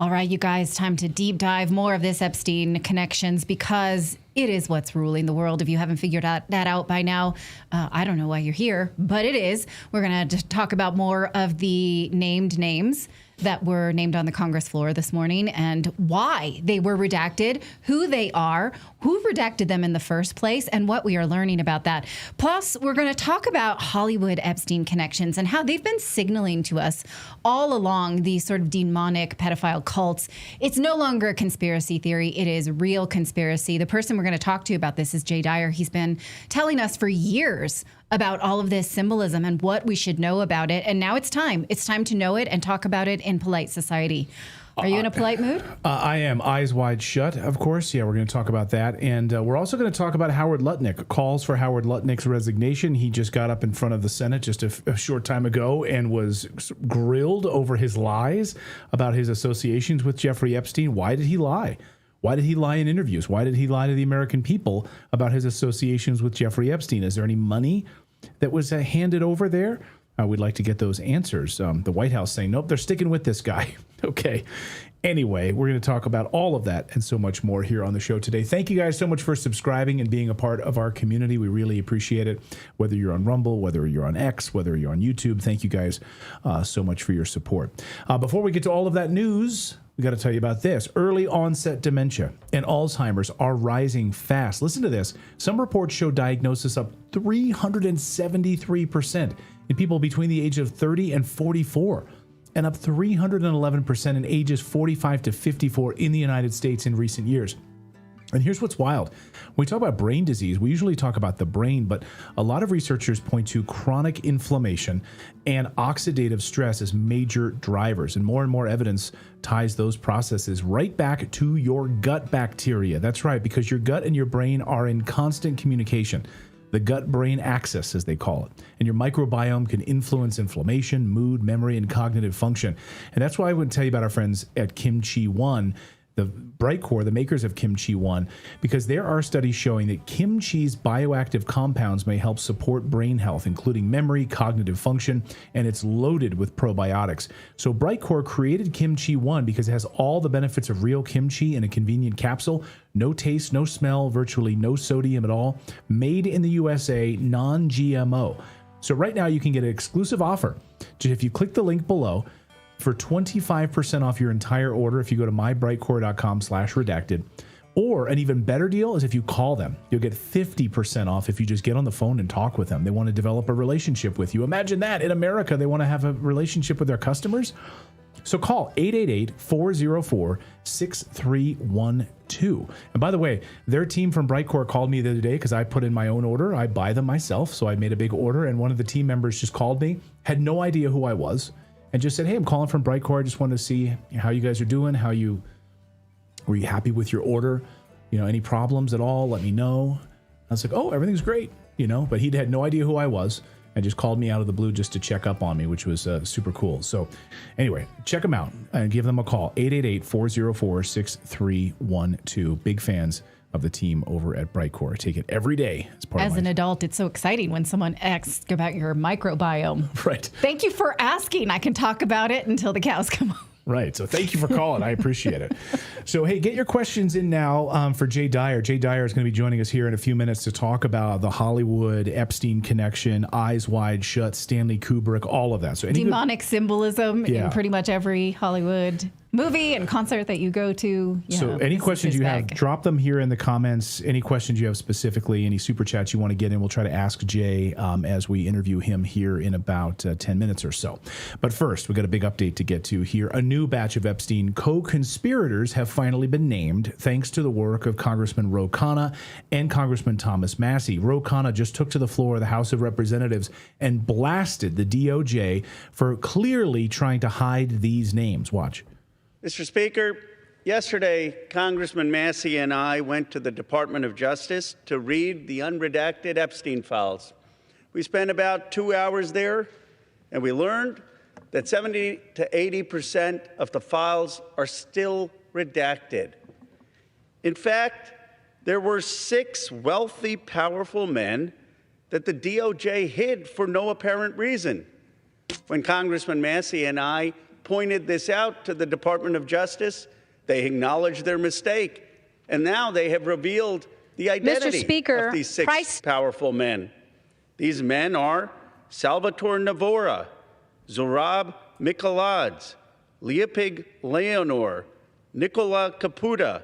All right, you guys, time to deep dive more of this Epstein connections because it is what's ruling the world. If you haven't figured that out by now, I don't know why you're here, but it is. We're going to talk about more of the named names that were named on the Congress floor this morning and why they were redacted, who they are, who redacted them in the first place, and what we are learning about that. Plus, we're going to talk about Hollywood Epstein connections and how they've been signaling to us all along these sort of demonic pedophile cults. It's no longer a conspiracy theory. It is real conspiracy. The person we're going to talk to about this is Jay Dyer. He's been telling us for years about all of this symbolism and what we should know about it. And now it's time. It's time to know it and talk about it in polite society. Are you in a polite mood? I am. Eyes wide shut, of course. Yeah, we're going to talk about that. And we're also going to talk about Howard Lutnick. Calls for Howard Lutnick's resignation. He just got up in front of the Senate just a short time ago and was grilled over his lies about his associations with Jeffrey Epstein. Why did he lie? Why did he lie in interviews? Why did he lie to the American people about his associations with Jeffrey Epstein? Is there any money that was handed over there? We'd like to get those answers. The White House saying, nope, they're sticking with this guy. Okay. Anyway, we're going to talk about all of that and so much more here on the show today. Thank you guys so much for subscribing and being a part of our community. We really appreciate it. Whether you're on Rumble, whether you're on X, whether you're on YouTube, thank you guys so much for your support. Before we get to all of that news, we got to tell you about this. Early onset dementia and Alzheimer's are rising fast. Listen to this. Some reports show diagnosis up 373% in people between the age of 30 and 44, and up 311% in ages 45 to 54 in the United States in recent years. And here's what's wild. When we talk about brain disease, we usually talk about the brain, but a lot of researchers point to chronic inflammation and oxidative stress as major drivers. And more evidence ties those processes right back to your gut bacteria. That's right, because your gut and your brain are in constant communication. The gut-brain axis, as they call it. And your microbiome can influence inflammation, mood, memory, and cognitive function. And that's why I would tell you about our friends at Kimchi One, the Brightcore, the makers of Kimchi One, because there are studies showing that kimchi's bioactive compounds may help support brain health, including memory, cognitive function, and it's loaded with probiotics. So Brightcore created Kimchi One because it has all the benefits of real kimchi in a convenient capsule. No taste, no smell, virtually no sodium at all. Made in the USA, non-GMO. So right now you can get an exclusive offer. If you click the link below, for 25% off your entire order if you go to mybrightcore.com/redacted. Or an even better deal is if you call them. You'll get 50% off if you just get on the phone and talk with them. They want to develop a relationship with you. Imagine that. In America, they want to have a relationship with their customers. So call 888-404-6312. And by the way, their team from Brightcore called me the other day because I put in my own order. I buy them myself, so I made a big order. And one of the team members just called me, had no idea who I was, and just said, hey, I'm calling from Brightcore. I just wanted to see how you guys are doing. Were you happy with your order? Any problems at all? Let me know. I was like, oh, everything's great. But he'd had no idea who I was and just called me out of the blue just to check up on me, which was super cool. So anyway, check them out and give them a call. 888-404-6312. Big fans of the team over at Brightcore. I take it every day as part of an adult, it's so exciting when someone asks about your microbiome. Right. Thank you for asking. I can talk about it until the cows come home. Right. So thank you for calling. I appreciate it. So, hey, get your questions in now for Jay Dyer. Jay Dyer is going to be joining us here in a few minutes to talk about the Hollywood Epstein connection, Eyes Wide Shut, Stanley Kubrick, all of that. So demonic symbolism in pretty much every Hollywood movie and concert that you go to. So any questions you have, drop them here in the comments. Any questions you have specifically, any super chats you want to get in, we'll try to ask Jay as we interview him here in about 10 minutes or so. But first, we got a big update to get to here. A new batch of Epstein co-conspirators have finally been named thanks to the work of Congressman Ro Khanna and Congressman Thomas Massie. Ro Khanna just took to the floor of the House of Representatives and blasted the DOJ for clearly trying to hide these names. Watch. Mr. Speaker, yesterday, Congressman Massie and I went to the Department of Justice to read the unredacted Epstein files. We spent about 2 hours there, and we learned that 70 to 80% of the files are still redacted. In fact, there were 6 wealthy, powerful men that the DOJ hid for no apparent reason. When Congressman Massie and I pointed this out to the Department of Justice. They acknowledged their mistake, and now they have revealed the identity of these six powerful men. These men are Salvatore Navora, Zorab Mikaladze, Leopig Leonor, Nicola Caputa,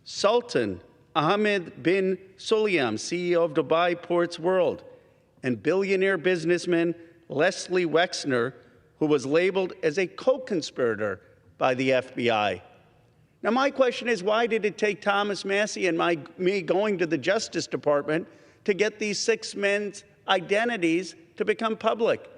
Sultan Ahmed bin Sulayem, CEO of Dubai Ports World, and billionaire businessman Leslie Wexner, who was labeled as a co-conspirator by the FBI. Now, my question is, why did it take Thomas Massie and me going to the Justice Department to get these six men's identities to become public?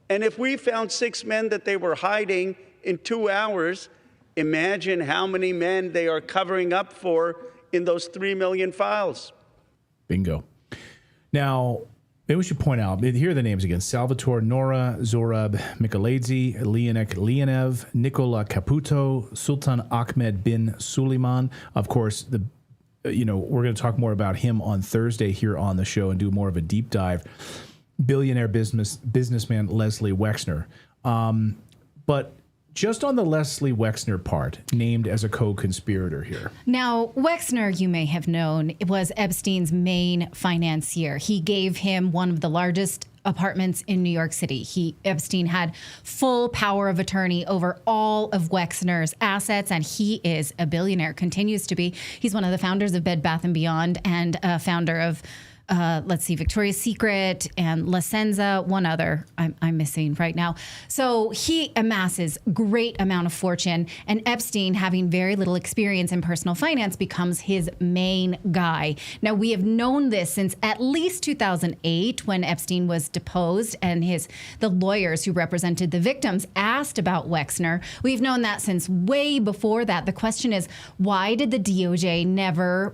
And if we found six men that they were hiding in 2 hours, imagine how many men they are covering up for in those 3 million files. Bingo. Now, maybe we should point out, here are the names again: Salvatore Nora, Zorab Mikaladze, Leonev, Nicola Caputo, Sultan Ahmed bin Sulayman. Of course, we're going to talk more about him on Thursday here on the show and do more of a deep dive. Billionaire businessman Leslie Wexner. But just on the Leslie Wexner part, named as a co-conspirator here. Now, Wexner, you may have known, was Epstein's main financier. He gave him one of the largest apartments in New York City. Epstein had full power of attorney over all of Wexner's assets, and he is a billionaire, continues to be. He's one of the founders of Bed Bath & Beyond and a founder of Victoria's Secret and La Senza, one other I'm missing right now. So he amasses great amount of fortune, and Epstein, having very little experience in personal finance, becomes his main guy. Now, we have known this since at least 2008 when Epstein was deposed and the lawyers who represented the victims asked about Wexner. We've known that since way before that. The question is, why did the DOJ never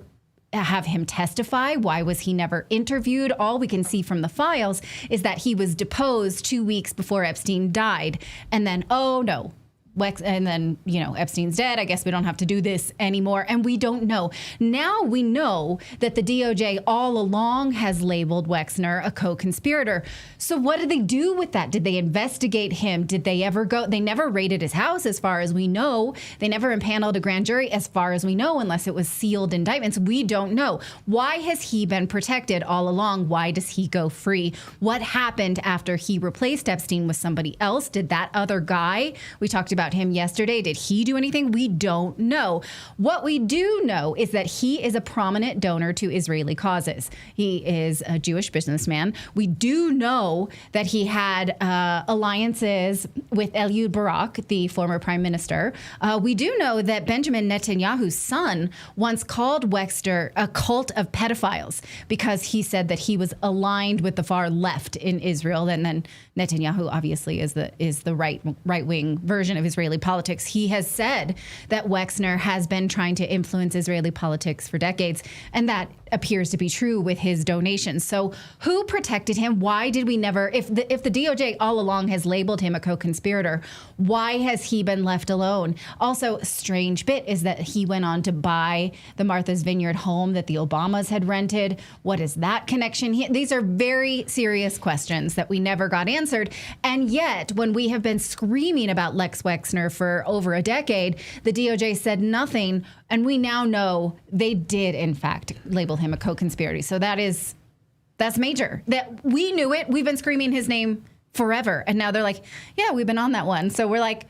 have him testify? Why was he never interviewed? All we can see from the files is that he was deposed 2 weeks before Epstein died. And then, oh no, Epstein's dead. I guess we don't have to do this anymore. And we don't know. Now we know that the DOJ all along has labeled Wexner a co-conspirator. So what did they do with that? Did they investigate him? Did they ever go? They never raided his house, as far as we know. They never impaneled a grand jury, as far as we know, unless it was sealed indictments. We don't know. Why has he been protected all along? Why does he go free? What happened after he replaced Epstein with somebody else? Did that other guy we talked about him yesterday, did he do anything? We don't know. What we do know is that he is a prominent donor to Israeli causes. He is a Jewish businessman. We do know that he had alliances with Ehud Barak, the former prime minister. We do know that Benjamin Netanyahu's son once called Wexner a cult of pedophiles because he said that he was aligned with the far left in Israel. And then Netanyahu obviously is the right-wing version of Israeli politics. He has said that Wexner has been trying to influence Israeli politics for decades, and that appears to be true with his donations. So who protected him? Why did we never, if the DOJ all along has labeled him a co-conspirator, why has he been left alone? Also, a strange bit is that he went on to buy the Martha's Vineyard home that the Obamas had rented. What is that connection? These are very serious questions that we never got answered. And yet, when we have been screaming about Lex Wexner for over a decade, the DOJ said nothing. And we now know they did, in fact, label him a co-conspirator. So that's major. That we knew it. We've been screaming his name forever. And now they're like, yeah, we've been on that one. So we're like,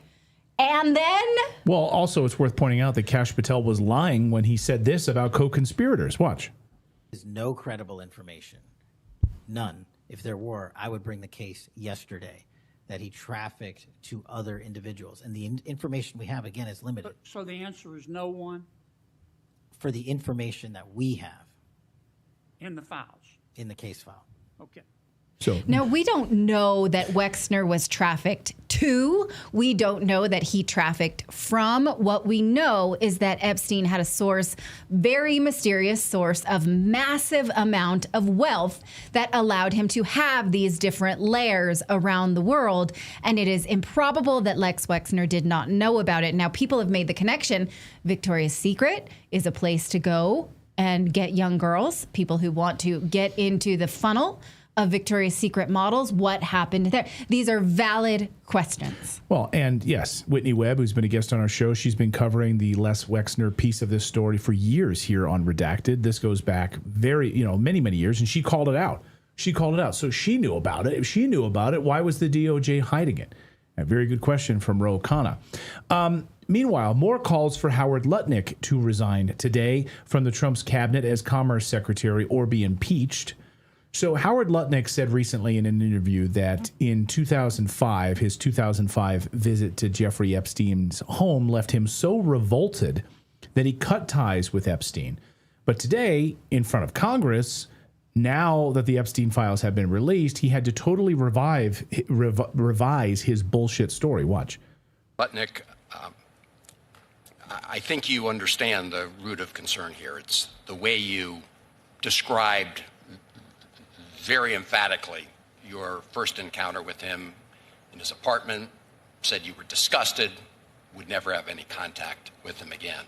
and then? Well, also, it's worth pointing out that Kash Patel was lying when he said this about co-conspirators. Watch. There's no credible information. None. If there were, I would bring the case yesterday that he trafficked to other individuals. And the information we have, again, is limited. So the answer is no one? For the information that we have. In the files? In the case file. Okay. So now, we don't know that Wexner was trafficked to. We don't know that he trafficked from. What we know is that Epstein had a source, very mysterious source of massive amount of wealth that allowed him to have these different layers around the world. And it is improbable that Lex Wexner did not know about it. Now, people have made the connection. Victoria's Secret is a place to go and get young girls, people who want to get into the funnel of Victoria's Secret models? What happened there? These are valid questions. Well, and yes, Whitney Webb, who's been a guest on our show, she's been covering the Les Wexner piece of this story for years here on Redacted. This goes back many, many years, and she called it out. So she knew about it. If she knew about it, why was the DOJ hiding it? A very good question from Ro Khanna. Meanwhile, more calls for Howard Lutnick to resign today from the Trump's cabinet as Commerce Secretary or be impeached. So Howard Lutnick said recently in an interview that in 2005, his 2005 visit to Jeffrey Epstein's home left him so revolted that he cut ties with Epstein. But today, in front of Congress, now that the Epstein files have been released, he had to totally revise his bullshit story. Watch. Lutnick, I think you understand the root of concern here. It's the way you described very emphatically your first encounter with him in his apartment, said you were disgusted, would never have any contact with him again.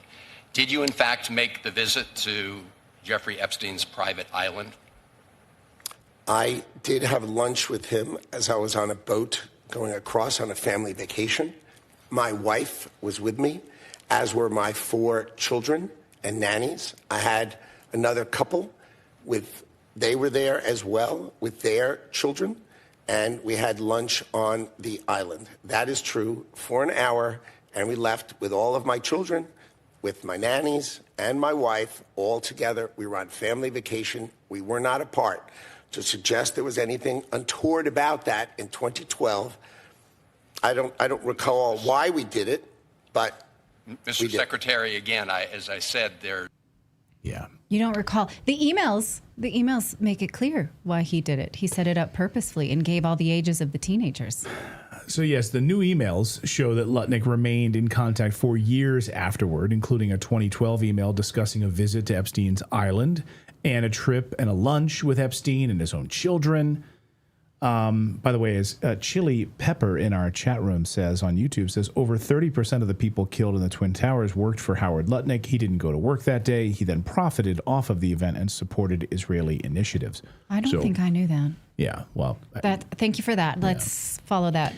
Did you, in fact, make the visit to Jeffrey Epstein's private island? I did have lunch with him as I was on a boat going across on a family vacation. My wife was with me, as were my 4 children and nannies. I had another couple they were there as well with their children, and we had lunch on the island. That is true, for an hour, and we left with all of my children, with my nannies and my wife, all together. We were on family vacation. We were not apart. To suggest there was anything untoward about that in 2012, I don't recall why we did it, but Mr. Secretary, again, as I said, Yeah. You don't recall. The emails make it clear why he did it. He set it up purposefully and gave all the ages of the teenagers. So yes, the new emails show that Lutnick remained in contact for years afterward, including a 2012 email discussing a visit to Epstein's island and a trip and a lunch with Epstein and his own children. By the way, as Chili Pepper in our chat room says on YouTube, says over 30% of the people killed in the Twin Towers worked for Howard Lutnick. He didn't go to work that day. He then profited off of the event and supported Israeli initiatives. I don't think I knew that. Yeah, well. Thank you for that. Let's follow that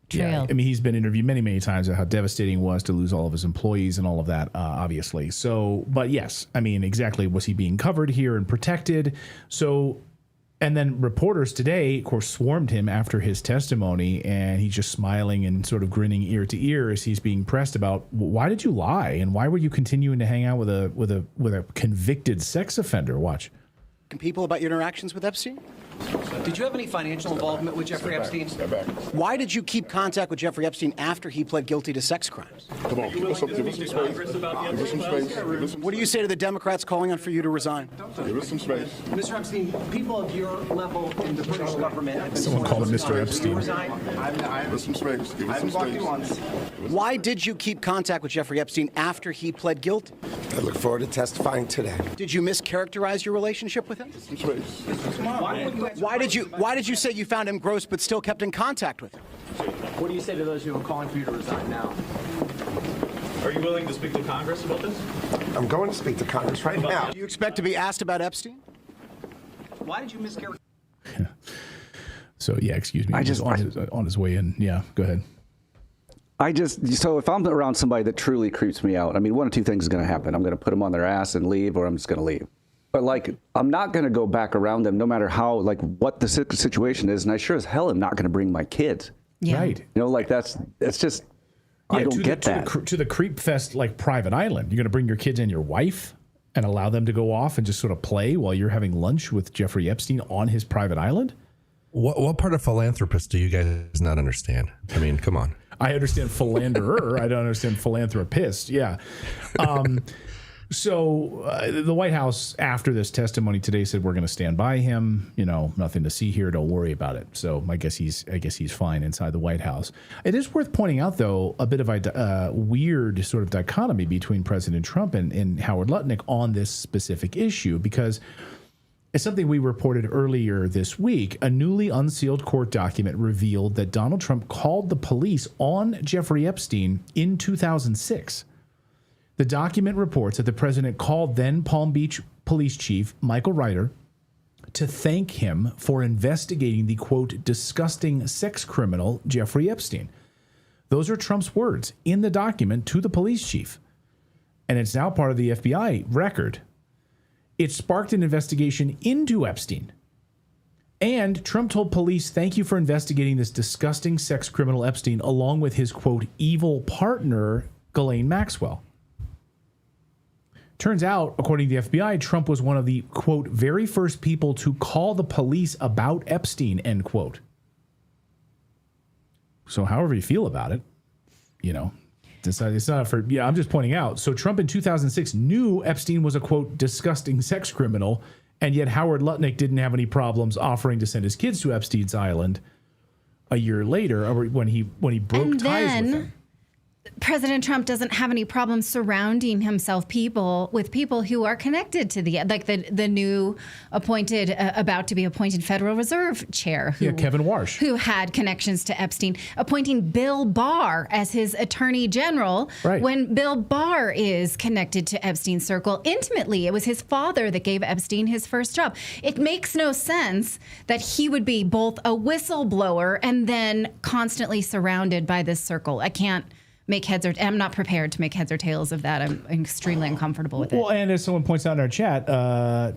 trail. Yeah, I mean, he's been interviewed many, many times about how devastating it was to lose all of his employees and all of that, obviously. So, but yes, I mean, exactly, was he being covered here and protected? So, and then reporters today, of course, swarmed him after his testimony, and he's just smiling and sort of grinning ear to ear as he's being pressed about why did you lie and why were you continuing to hang out with a convicted sex offender? Watch. People about your interactions with Epstein? Did you have any financial involvement with Jeffrey Epstein? Why did you keep contact with Jeffrey Epstein after he pled guilty to sex crimes? Come on, give us some space. Give us some space. What do you say to the Democrats calling on for you to resign? Give us some space. Mr. Epstein, people of your level in the British government have been Someone called him Mr. Epstein. Give us some space. Give us some space. Why did you keep contact with Jeffrey Epstein after he pled guilty? I look forward to testifying today. Did you mischaracterize your relationship with him? Some space. Why did you say you found him gross but still kept in contact with him? What do you say to those who are calling for you to resign now? Are you willing to speak to Congress about this? I'm going to speak to Congress right now. Do you expect to be asked about Epstein? Why did you mischaracterize? So yeah, excuse me. On his way in. Yeah, go ahead. So if I'm around somebody that truly creeps me out, I mean, one of two things is going to happen. I'm going to put them on their ass and leave, or I'm just going to leave. But like, I'm not going to go back around them no matter how, like, what the situation is. And I sure as hell am not going to bring my kids. Yeah. Right. You know, like it's just, yeah, I don't get that. To the Creep Fest, like, private island. You're going to bring your kids and your wife and allow them to go off and just sort of play while you're having lunch with Jeffrey Epstein on his private island? What part of philanthropist do you guys not understand? I mean, come on. I understand philanderer. I don't understand philanthropist. Yeah. So the White House, after this testimony today, said we're going to stand by him. You know, nothing to see here. Don't worry about it. So I guess he's fine inside the White House. It is worth pointing out, though, a bit of a weird sort of dichotomy between President Trump and Howard Lutnick on this specific issue, because it's something we reported earlier this week. A newly unsealed court document revealed that Donald Trump called the police on Jeffrey Epstein in 2006. The document reports that the president called then Palm Beach Police Chief Michael Ryder to thank him for investigating the, quote, disgusting sex criminal Jeffrey Epstein. Those are Trump's words in the document to the police chief. And it's now part of the FBI record. It sparked an investigation into Epstein. And Trump told police, thank you for investigating this disgusting sex criminal Epstein, along with his, quote, evil partner, Ghislaine Maxwell. Turns out, according to the FBI, Trump was one of the, quote, very first people to call the police about Epstein, end quote. So however you feel about it, it's not for, I'm just pointing out. So Trump in 2006 knew Epstein was a, quote, disgusting sex criminal, and yet Howard Lutnick didn't have any problems offering to send his kids to Epstein's Island a year later, or when he broke ties with him. President Trump doesn't have any problems surrounding himself with people who are connected to the new appointed, about to be appointed Federal Reserve chair. Kevin Warsh. Who had connections to Epstein, appointing Bill Barr as his attorney general. Right. When Bill Barr is connected to Epstein's circle intimately. It was his father that gave Epstein his first job. It makes no sense that he would be both a whistleblower and then constantly surrounded by this circle. I can't make heads or I'm not prepared to make heads or tails of that. I'm extremely uncomfortable with it. Well, and as someone points out in our chat,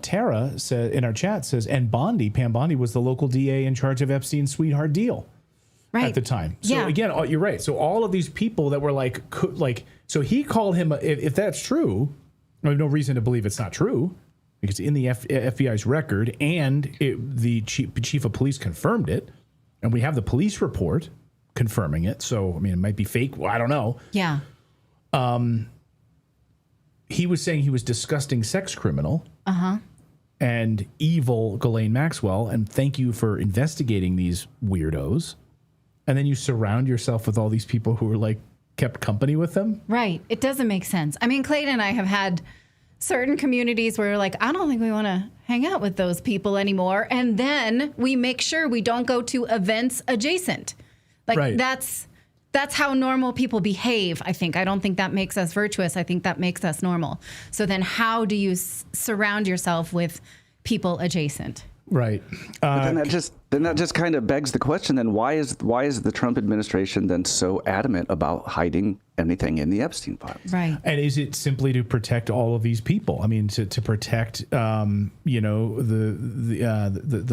Tara said in our chat says, and Pam Bondi was the local DA in charge of Epstein's sweetheart deal at the time. So again, you're right. So all of these people that were so he called him. If that's true, I have no reason to believe it's not true, because in the FBI's record and the chief of police confirmed it, and we have the police report confirming it. So, I mean, it might be fake. Well, I don't know. Yeah. He was saying he was disgusting sex criminal. And evil Ghislaine Maxwell. And thank you for investigating these weirdos. And then you surround yourself with all these people who are kept company with them. Right. It doesn't make sense. I mean, Clayton and I have had certain communities where I don't think we want to hang out with those people anymore. And then we make sure we don't go to events adjacent. Right. That's how normal people behave, I think. I don't think that makes us virtuous. I think that makes us normal. So then how do you surround yourself with people adjacent? Right. But then that just kind of begs the question, then why is the Trump administration then so adamant about hiding anything in the Epstein files? Right. And is it simply to protect all of these people? I mean, to protect the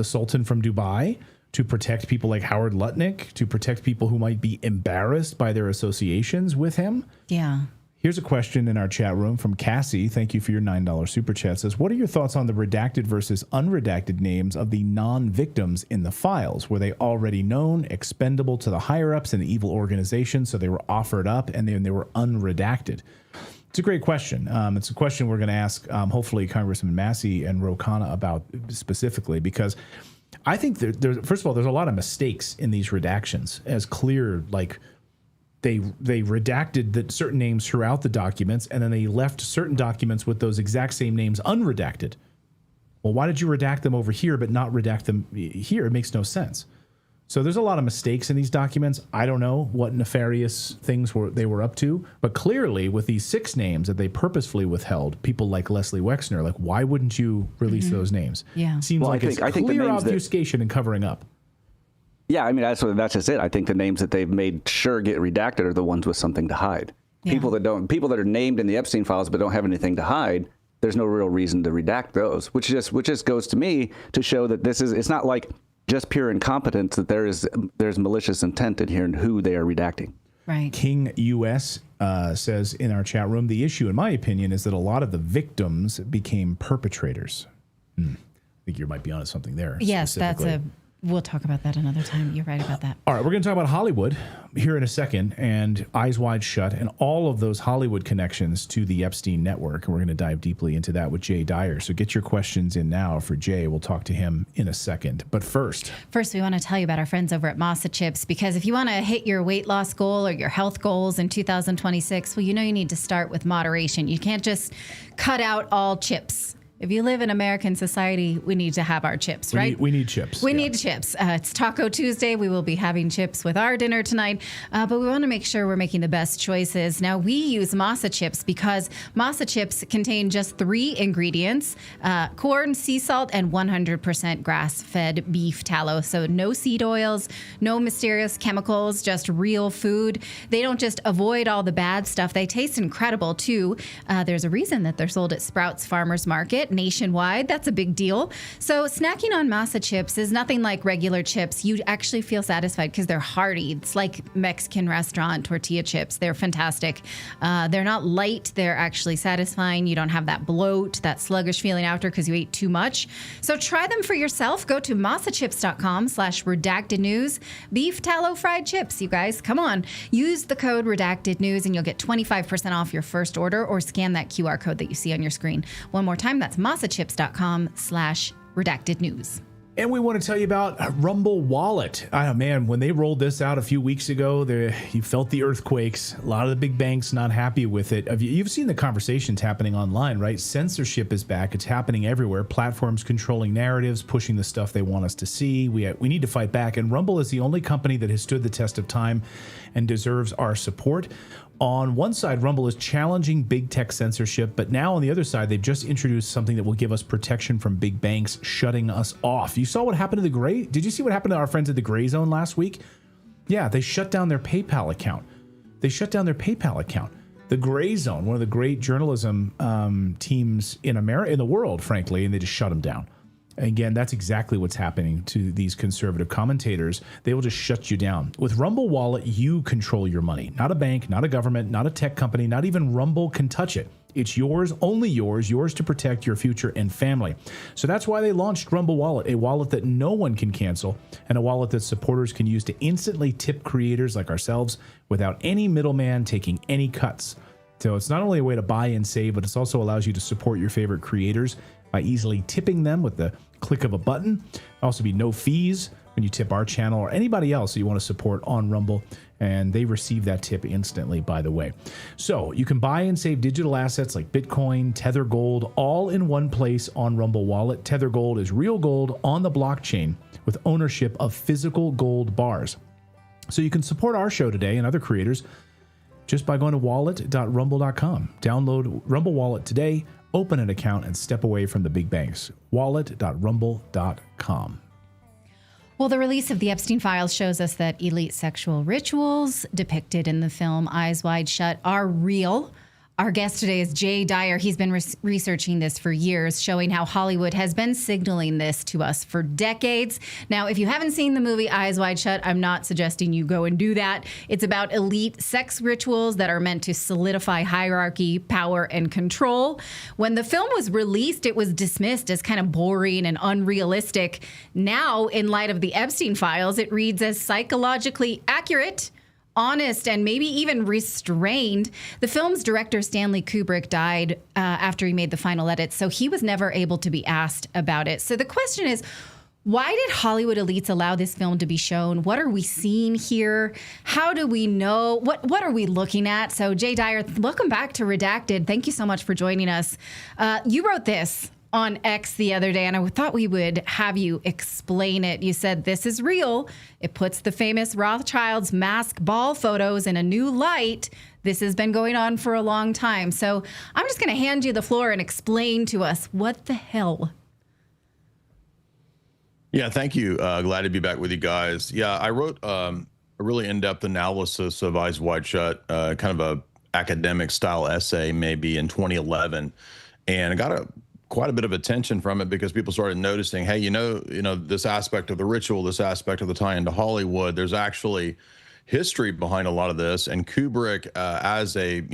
Sultan from Dubai, to protect people like Howard Lutnick, to protect people who might be embarrassed by their associations with him? Yeah. Here's a question in our chat room from Cassie. Thank you for your $9 super chat. It says, what are your thoughts on the redacted versus unredacted names of the non-victims in the files? Were they already known, expendable to the higher-ups in the evil organization, so they were offered up and they were unredacted? It's a great question. It's a question we're going to ask, hopefully, Congressman Massey and Ro Khanna about specifically, because I think first of all, there's a lot of mistakes in these redactions, as clear, they redacted certain names throughout the documents, and then they left certain documents with those exact same names unredacted. Well, why did you redact them over here but not redact them here? It makes no sense. So there's a lot of mistakes in these documents. I don't know what nefarious things they were up to, but clearly with these 6 names that they purposefully withheld, people like Leslie Wexner, why wouldn't you release those names? Yeah. Seems it's clear obfuscation and covering up. Yeah, I mean, that's just it. I think the names that they've made sure get redacted are the ones with something to hide. Yeah. People that are named in the Epstein files but don't have anything to hide, there's no real reason to redact those, which just goes to me to show that it's not like just pure incompetence, that there's malicious intent in here and who they are redacting. Right. King US says in our chat room, the issue, in my opinion, is that a lot of the victims became perpetrators. I think you might be onto something there. Yes, we'll talk about that another time. You're right about that. All right, we're going to talk about Hollywood here in a second, and Eyes Wide Shut, and all of those Hollywood connections to the Epstein network. And we're going to dive deeply into that with Jay Dyer. So get your questions in now for Jay. We'll talk to him in a second. But first, we want to tell you about our friends over at Masa Chips, because if you want to hit your weight loss goal or your health goals in 2026, well, you need to start with moderation. You can't just cut out all chips. If you live in American society, we need to have our chips, right? We need chips. We need chips. It's Taco Tuesday. We will be having chips with our dinner tonight, but we want to make sure we're making the best choices. Now, we use masa chips because masa chips contain just 3 ingredients, corn, sea salt, and 100% grass-fed beef tallow. So no seed oils, no mysterious chemicals, just real food. They don't just avoid all the bad stuff. They taste incredible, too. There's a reason that they're sold at Sprouts Farmers Market nationwide. That's a big deal. So snacking on masa chips is nothing like regular chips. You actually feel satisfied because they're hearty. It's like Mexican restaurant tortilla chips. They're fantastic. They're not light. They're actually satisfying. You don't have that bloat, that sluggish feeling after because you ate too much. So try them for yourself. Go to masachips.com/redactednews. Beef tallow fried chips, you guys. Come on. Use the code redactednews and you'll get 25% off your first order, or scan that QR code that you see on your screen. One more time, that's masachips.com/redactednews. And we want to tell you about Rumble Wallet. Oh man, when they rolled this out a few weeks ago, you felt the earthquakes. A lot of the big banks not happy with it. You've seen the conversations happening online, right? Censorship is back. It's happening everywhere. Platforms controlling narratives, pushing the stuff they want us to see. We need to fight back. And Rumble is the only company that has stood the test of time and deserves our support. On one side, Rumble is challenging big tech censorship, but now on the other side, they've just introduced something that will give us protection from big banks shutting us off. You saw what happened to the Gray? Did you see what happened to our friends at the Gray Zone last week? Yeah, they shut down their PayPal account. The Gray Zone, one of the great journalism teams in the world, frankly, and they just shut them down. Again, that's exactly what's happening to these conservative commentators. They will just shut you down. With Rumble Wallet, you control your money. Not a bank, not a government, not a tech company, not even Rumble can touch it. It's yours, only yours to protect your future and family. So that's why they launched Rumble Wallet, a wallet that no one can cancel, and a wallet that supporters can use to instantly tip creators like ourselves without any middleman taking any cuts. So it's not only a way to buy and save, but it also allows you to support your favorite creators by easily tipping them with the click of a button. There'll also be no fees when you tip our channel or anybody else that you want to support on Rumble, and they receive that tip instantly, by the way. So you can buy and save digital assets like Bitcoin, Tether Gold, all in one place on Rumble Wallet. Tether Gold is real gold on the blockchain with ownership of physical gold bars. So you can support our show today and other creators just by going to wallet.rumble.com. Download Rumble Wallet today, open an account, and step away from the big banks. Wallet.rumble.com. Well, the release of the Epstein files shows us that elite sexual rituals depicted in the film Eyes Wide Shut are real. Our guest today is Jay Dyer. He's been researching this for years, showing how Hollywood has been signaling this to us for decades. Now, if you haven't seen the movie Eyes Wide Shut, I'm not suggesting you go and do that. It's about elite sex rituals that are meant to solidify hierarchy, power, and control. When the film was released, it was dismissed as kind of boring and unrealistic. Now, in light of the Epstein files, it reads as psychologically accurate, honest, and maybe even restrained. The film's director, Stanley Kubrick, died after he made the final edits, so he was never able to be asked about it. So the question is, why did Hollywood elites allow this film to be shown? What are we seeing here? How do we know? What are we looking at? So Jay Dyer, welcome back to Redacted. Thank you so much for joining us. You wrote this on X the other day, and I thought we would have you explain it. You said, this is real. It puts the famous Rothschilds mask ball photos in a new light. This has been going on for a long time. So I'm just going to hand you the floor and explain to us what the hell. Yeah, thank you. Glad to be back with you guys. Yeah, I wrote a really in-depth analysis of Eyes Wide Shut, kind of a academic style essay maybe in 2011, and I got quite a bit of attention from it because people started noticing, hey, you know, this aspect of the ritual, this aspect of the tie into Hollywood, there's actually history behind a lot of this. And Kubrick, as a,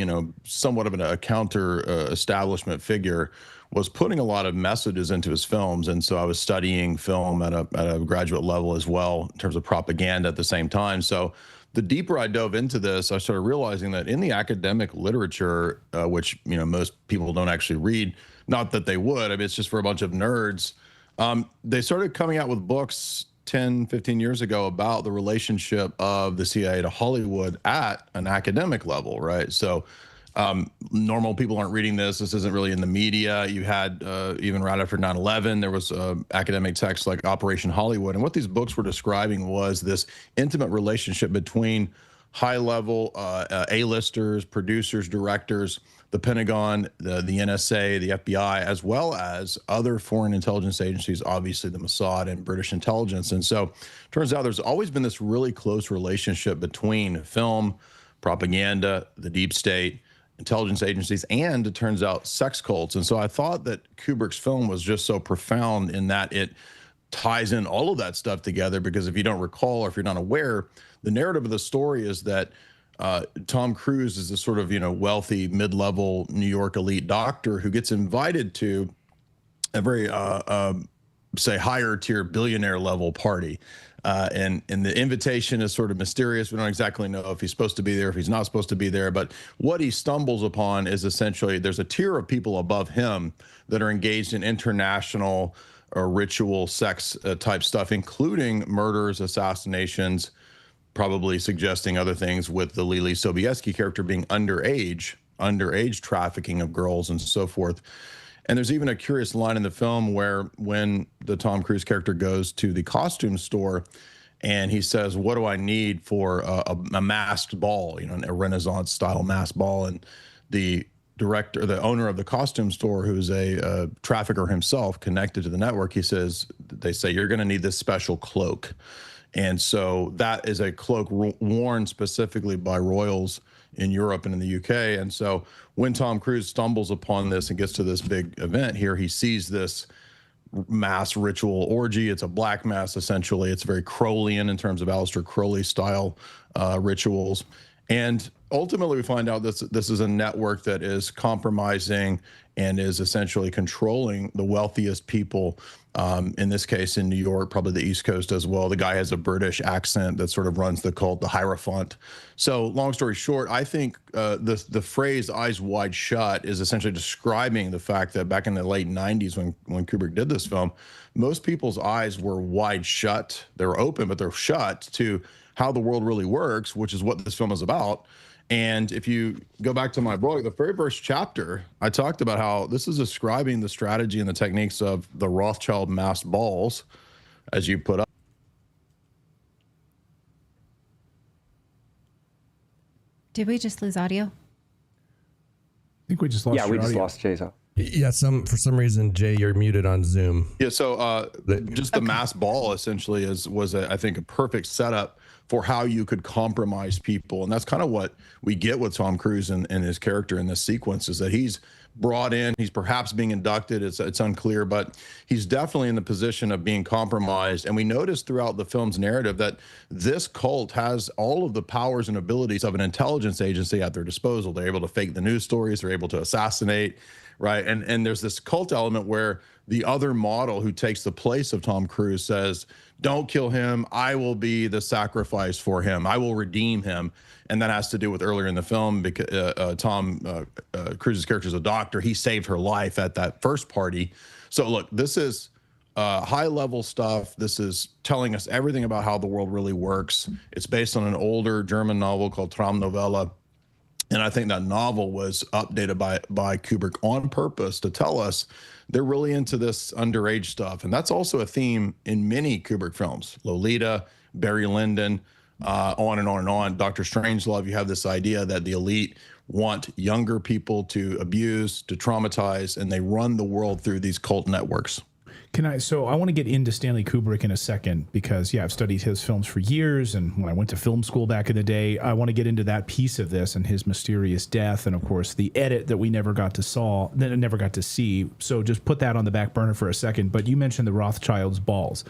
somewhat of a counter establishment figure, was putting a lot of messages into his films. And so I was studying film at a graduate level as well in terms of propaganda at the same time. So the deeper I dove into this, I started realizing that in the academic literature, which, most people don't actually read, not that they would, I mean, it's just for a bunch of nerds. They started coming out with books 10, 15 years ago about the relationship of the CIA to Hollywood at an academic level, right? So Normal people aren't reading this. This isn't really in the media. You had, even right after 9/11, there was academic texts like Operation Hollywood. And what these books were describing was this intimate relationship between high-level A-listers, producers, directors, the Pentagon, the NSA, the FBI, as well as other foreign intelligence agencies, obviously the Mossad and British intelligence. And so turns out there's always been this really close relationship between film, propaganda, the deep state, intelligence agencies, and it turns out sex cults. And so I thought that Kubrick's film was just so profound in that it ties in all of that stuff together, because if you don't recall, or if you're not aware, the narrative of the story is that Tom Cruise is this sort of, wealthy, mid-level New York elite doctor who gets invited to a very, say, higher tier billionaire level party. And the invitation is sort of mysterious. We don't exactly know if he's supposed to be there, if he's not supposed to be there. But what he stumbles upon is essentially there's a tier of people above him that are engaged in international or ritual sex type stuff, including murders, assassinations, probably suggesting other things, with the Lily Sobieski character being underage trafficking of girls and so forth. And there's even a curious line in the film where when the Tom Cruise character goes to the costume store and he says, what do I need for a masked ball, a Renaissance style masked ball? And the director, the owner of the costume store, who's a trafficker himself connected to the network, they say, you're going to need this special cloak. And so that is a cloak worn specifically by royals in Europe and in the UK. And so when Tom Cruise stumbles upon this and gets to this big event here, he sees this mass ritual orgy. It's a black mass, essentially. It's very Crowleyan in terms of Aleister Crowley style rituals. And ultimately, we find out this is a network that is compromising and is essentially controlling the wealthiest people, in this case in New York, probably the East Coast as well. The guy has a British accent that sort of runs the cult, the Hierophant. So long story short, I think the phrase eyes wide shut is essentially describing the fact that back in the late 90s when Kubrick did this film, most people's eyes were wide shut. They were open, but they're shut to how the world really works, which is what this film is about. And if you go back to my book, the very first chapter, I talked about how this is describing the strategy and the techniques of the Rothschild masked balls, as you put up. Did we just lose audio? I think we just lost. Yeah, we just audio. lost Jay's. Yeah, for some reason, Jay, you're muted on Zoom. Yeah, so just the masked ball essentially was I think a perfect setup for how you could compromise people. And that's kind of what we get with Tom Cruise and his character in this sequence, is that he's brought in, he's perhaps being inducted, it's unclear, but he's definitely in the position of being compromised. And we notice throughout the film's narrative that this cult has all of the powers and abilities of an intelligence agency at their disposal. They're able to fake the news stories, they're able to assassinate, right? And there's this cult element where the other model who takes the place of Tom Cruise says, don't kill him. I will be the sacrifice for him. I will redeem him. And that has to do with earlier in the film, because Tom Cruise's character is a doctor. He saved her life at that first party. So look, this is high level stuff. This is telling us everything about how the world really works. It's based on an older German novel called Traumnovelle. And I think that novel was updated by Kubrick on purpose to tell us they're really into this underage stuff. And that's also a theme in many Kubrick films. Lolita, Barry Lyndon, on and on and on. Dr. Strangelove, you have this idea that the elite want younger people to abuse, to traumatize, and they run the world through these cult networks. So I want to get into Stanley Kubrick in a second, because I've studied his films for years, and when I went to film school back in the day, I want to get into that piece of this and his mysterious death, and of course the edit that we never got to see. So just put that on the back burner for a second. But you mentioned the Rothschild's balls.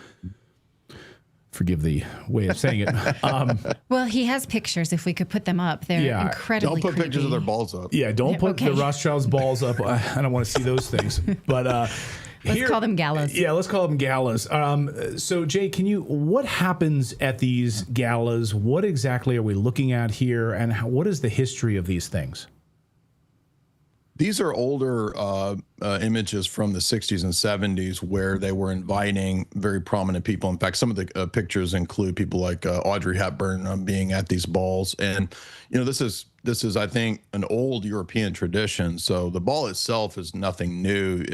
Forgive the way of saying it. Well, he has pictures. If we could put them up, they're incredibly Don't put creepy. pictures of their balls up. Yeah, don't put the Rothschild's balls up. I don't want to see those things. But let's call them galas. Yeah, let's call them galas. So, Jay, what happens at these galas? What exactly are we looking at here, and what is the history of these things? These are older images from the 60s and 70s where they were inviting very prominent people. In fact, some of the pictures include people like Audrey Hepburn being at these balls. And, this is this is, I think, an old European tradition. So the ball itself is nothing new.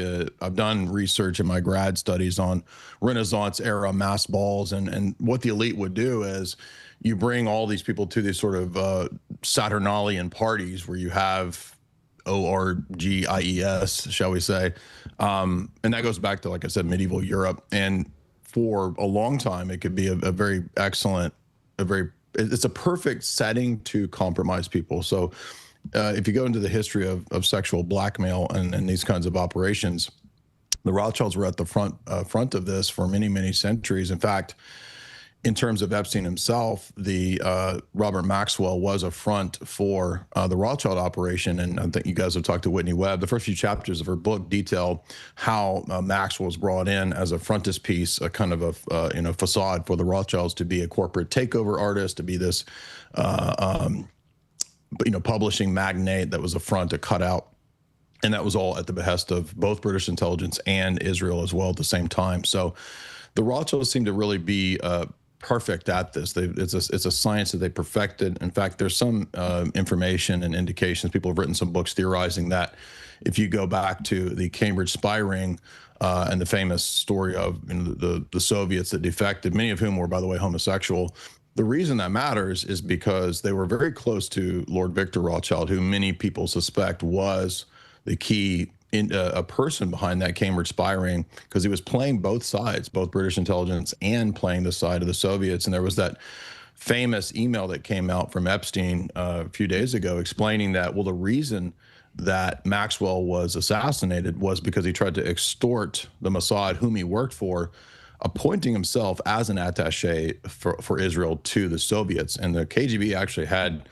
I've done research in my grad studies on Renaissance era mass balls, and what the elite would do is you bring all these people to these sort of Saturnalian parties where you have orgies, shall we say. And that goes back to, like I said, medieval Europe. And for a long time, it could be a very excellent, it's a perfect setting to compromise people. So if you go into the history of sexual blackmail and these kinds of operations, the Rothschilds were at the front of this for many, many centuries. In fact, in terms of Epstein himself, the Robert Maxwell was a front for the Rothschild operation, and I think you guys have talked to Whitney Webb. The first few chapters of her book detail how Maxwell was brought in as a frontispiece, a kind of a facade for the Rothschilds to be a corporate takeover artist, to be this publishing magnate that was a front to cut out. And that was all at the behest of both British intelligence and Israel as well at the same time. So the Rothschilds seem to really be perfect at this. It's a science that they perfected. In fact, there's some information and indications. People have written some books theorizing that if you go back to the Cambridge spy ring and the famous story of the Soviets that defected, many of whom were, by the way, homosexual. The reason that matters is because they were very close to Lord Victor Rothschild, who many people suspect was the key a person behind that Cambridge spy ring, because he was playing both sides, both British intelligence and playing the side of the Soviets. And there was that famous email that came out from Epstein a few days ago explaining that, well, the reason that Maxwell was assassinated was because he tried to extort the Mossad, whom he worked for, appointing himself as an attaché for Israel to the Soviets. And the KGB actually had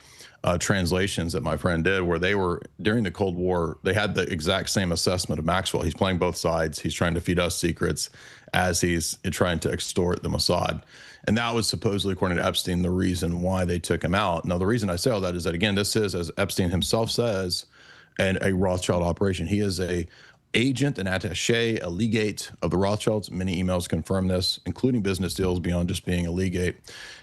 translations that my friend did where they were, during the Cold War, they had the exact same assessment of Maxwell. He's playing both sides. He's trying to feed us secrets as he's trying to extort the Mossad. And that was supposedly, according to Epstein, the reason why they took him out. Now, the reason I say all that is that, again, this is, as Epstein himself says, a Rothschild operation. He is a agent, an attaché, a legate of the Rothschilds. Many emails confirm this, including business deals beyond just being a legate.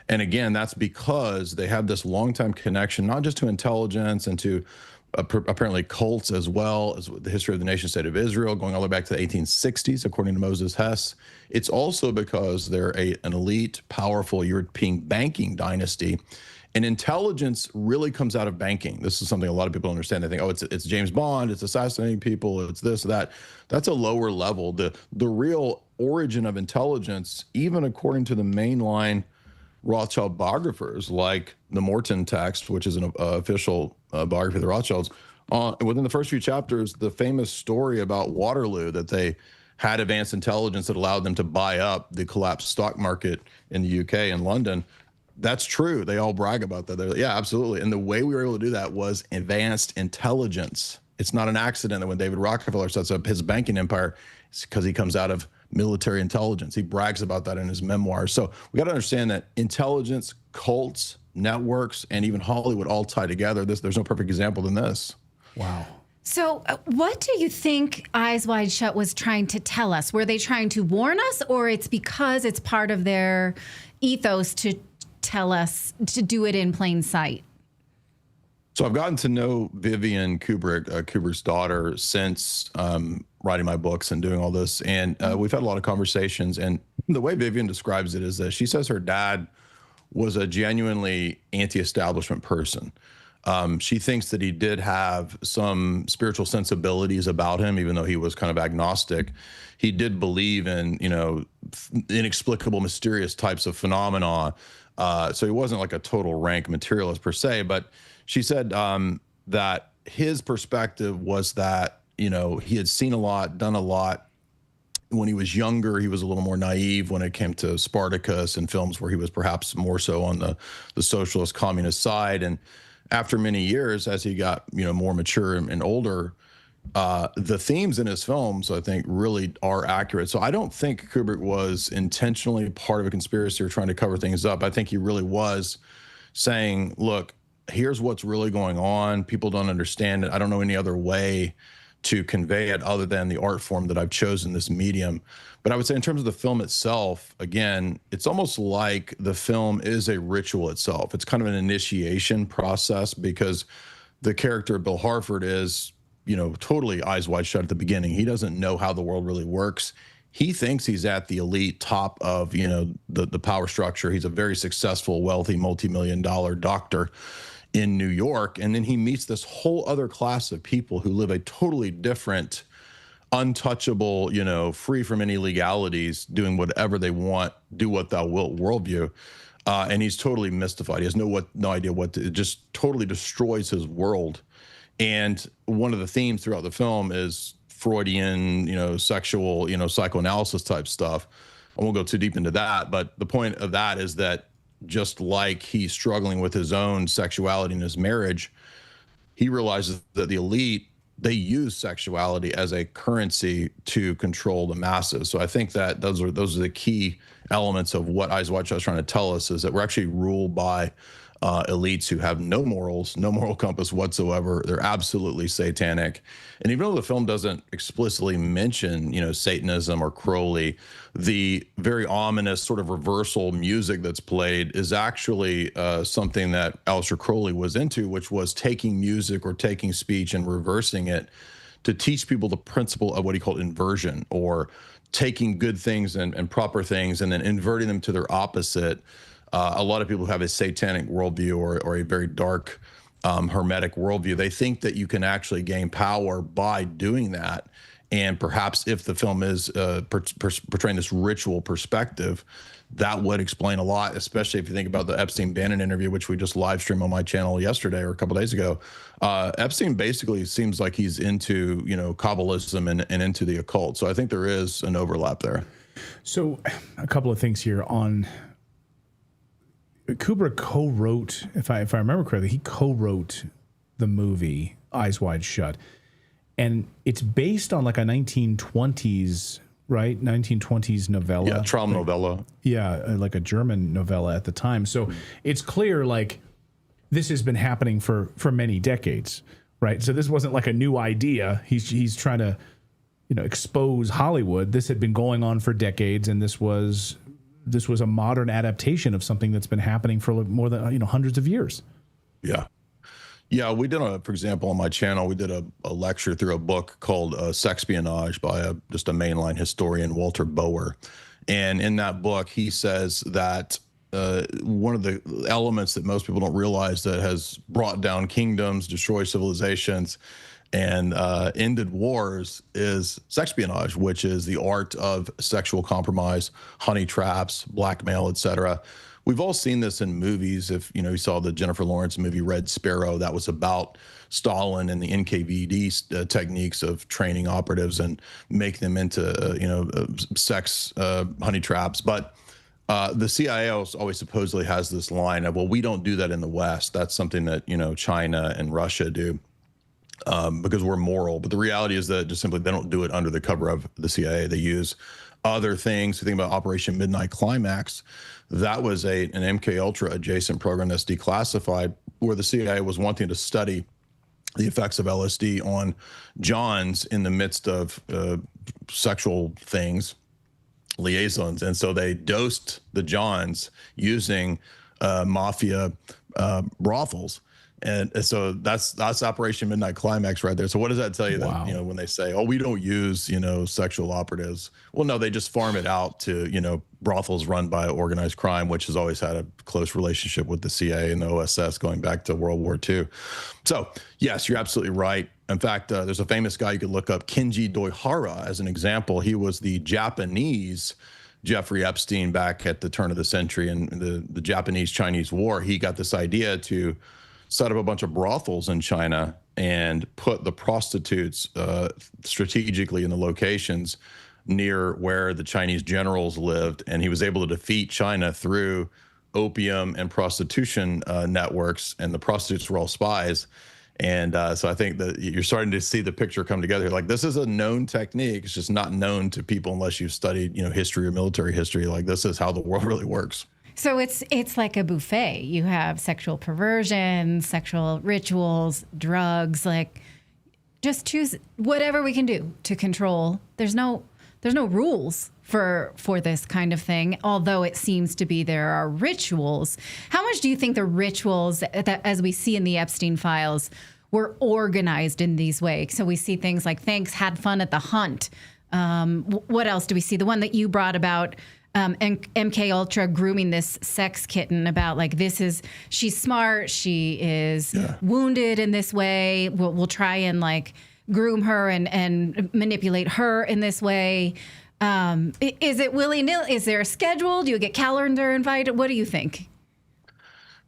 And again, that's because they have this long-time connection, not just to intelligence and to apparently cults, as well as the history of the nation state of Israel, going all the way back to the 1860s, according to Moses Hess. It's also because they're an elite, powerful European banking dynasty. And intelligence really comes out of banking. This is something a lot of people understand. They think, oh, it's James Bond, it's assassinating people, it's this, that. That's a lower level. The real origin of intelligence, even according to the mainline Rothschild biographers, like the Morton text, which is an official biography of the Rothschilds, within the first few chapters, the famous story about Waterloo, that they had advanced intelligence that allowed them to buy up the collapsed stock market in the UK and London. That's true. They all brag about that. They're like, yeah, absolutely. And the way we were able to do that was advanced intelligence. It's not an accident that when David Rockefeller sets up his banking empire, it's because he comes out of military intelligence. He brags about that in his memoirs. So we got to understand that intelligence, cults, networks, and even Hollywood all tie together. There's no perfect example than this. Wow. So what do you think Eyes Wide Shut was trying to tell us? Were they trying to warn us, or it's because it's part of their ethos to tell us to do it in plain sight? So I've gotten to know Vivian Kubrick, Kubrick's daughter, since writing my books and doing all this. And we've had a lot of conversations. And the way Vivian describes it is that she says her dad was a genuinely anti-establishment person. She thinks that he did have some spiritual sensibilities about him, even though he was kind of agnostic. He did believe in, inexplicable, mysterious types of phenomena. So he wasn't like a total rank materialist per se, but she said that his perspective was that, he had seen a lot, done a lot. When he was younger, he was a little more naive when it came to Spartacus and films where he was perhaps more so on the socialist communist side. And after many years, as he got, more mature and older, the themes in his films, I think, really are accurate. So I don't think Kubrick was intentionally part of a conspiracy or trying to cover things up. I think he really was saying, look, here's what's really going on. People don't understand it. I don't know any other way to convey it other than the art form that I've chosen, this medium. But I would say in terms of the film itself, again, it's almost like the film is a ritual itself. It's kind of an initiation process, because the character of Bill Harford is, totally eyes wide shut at the beginning. He doesn't know how the world really works. He thinks he's at the elite top of, the power structure. He's a very successful, wealthy, multi-million-dollar doctor in New York. And then he meets this whole other class of people who live a totally different, untouchable, free from any legalities, doing whatever they want, do what thou wilt worldview. And he's totally mystified. He has no idea it just totally destroys his world. And one of the themes throughout the film is Freudian, sexual, psychoanalysis type stuff. I won't go too deep into that, but the point of that is that just like he's struggling with his own sexuality in his marriage, he realizes that the elite, they use sexuality as a currency to control the masses. So I think that those are the key elements of what Eyes Wide Shut is trying to tell us, is that we're actually ruled by elites who have no morals, no moral compass whatsoever. They're absolutely satanic. And even though the film doesn't explicitly mention, Satanism or Crowley, the very ominous sort of reversal music that's played is actually something that Aleister Crowley was into, which was taking music or taking speech and reversing it to teach people the principle of what he called inversion, or taking good things and proper things and then inverting them to their opposite. A lot of people who have a satanic worldview or a very dark, hermetic worldview, they think that you can actually gain power by doing that. And perhaps if the film is portraying this ritual perspective, that would explain a lot, especially if you think about the Epstein-Bannon interview, which we just live streamed on my channel yesterday or a couple days ago. Epstein basically seems like he's into, Kabbalism and into the occult. So I think there is an overlap there. So a couple of things here on... Kubrick co-wrote, if I remember correctly, he co-wrote the movie Eyes Wide Shut, and it's based on like a 1920s, right? 1920s novella. Yeah, Traum novella. Yeah, like a German novella at the time. So it's clear like this has been happening for many decades, right? So this wasn't like a new idea. He's trying to, expose Hollywood. This had been going on for decades, and this was a modern adaptation of something that's been happening for more than hundreds of years. Yeah, we did for example, on my channel, we did a lecture through a book called Sexpionage by just a mainline historian, Walter Bower. And in that book, he says that one of the elements that most people don't realize that has brought down kingdoms, destroyed civilizations, and ended wars is sexpionage, which is the art of sexual compromise, honey traps, blackmail, etc. We've all seen this in movies. If you saw the Jennifer Lawrence movie Red Sparrow, that was about Stalin and the NKVD techniques of training operatives and make them into sex honey traps. But the CIA always supposedly has this line of, well, we don't do that in the West. That's something that China and Russia do. Because we're moral. But the reality is that just simply they don't do it under the cover of the CIA. They use other things. You think about Operation Midnight Climax. That was an MK Ultra adjacent program that's declassified, where the CIA was wanting to study the effects of LSD on Johns in the midst of sexual things, liaisons. And so they dosed the Johns using mafia brothels. And so that's Operation Midnight Climax right there. So what does that tell you? Wow. That when they say, "Oh, we don't use sexual operatives," well, no, they just farm it out to brothels run by organized crime, which has always had a close relationship with the CIA and the OSS going back to World War II. So yes, you're absolutely right. In fact, there's a famous guy you could look up, Kenji Doihara, as an example. He was the Japanese Jeffrey Epstein back at the turn of the century in the Japanese-Chinese War. He got this idea to set up a bunch of brothels in China and put the prostitutes strategically in the locations near where the Chinese generals lived. And he was able to defeat China through opium and prostitution networks, and the prostitutes were all spies. And so I think that you're starting to see the picture come together. Like, this is a known technique. It's just not known to people unless you've studied, history or military history. Like, this is how the world really works. So it's like a buffet. You have sexual perversion, sexual rituals, drugs. Like, just choose whatever we can do to control. There's no rules for this kind of thing. Although it seems to be there are rituals. How much do you think the rituals that, as we see in the Epstein files, we're organized in these ways. So we see things like, thanks, had fun at the hunt. What else do we see? The one that you brought about MK Ultra grooming this sex kitten about like, she's smart. She is wounded in this way. We'll try and like groom her and manipulate her in this way. Is it willy-nilly? Is there a schedule? Do you get calendar invited? What do you think?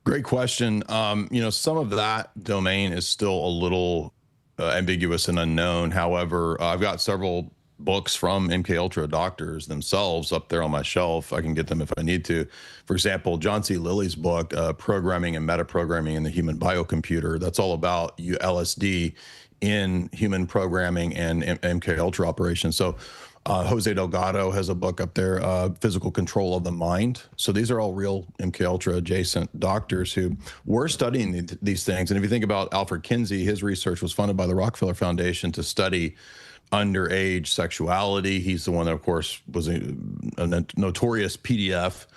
Great question. Some of that domain is still a little ambiguous and unknown. However, I've got several books from MK Ultra doctors themselves up there on my shelf. I can get them if I need to. For example, John C. Lilly's book, Programming and Metaprogramming in the Human Biocomputer. That's all about LSD in human programming and MK Ultra operations. So Jose Delgado has a book up there, Physical Control of the Mind. So these are all real MK Ultra adjacent doctors who were studying these things. And if you think about Alfred Kinsey, his research was funded by the Rockefeller Foundation to study underage sexuality. He's the one that, of course, was a notorious PDF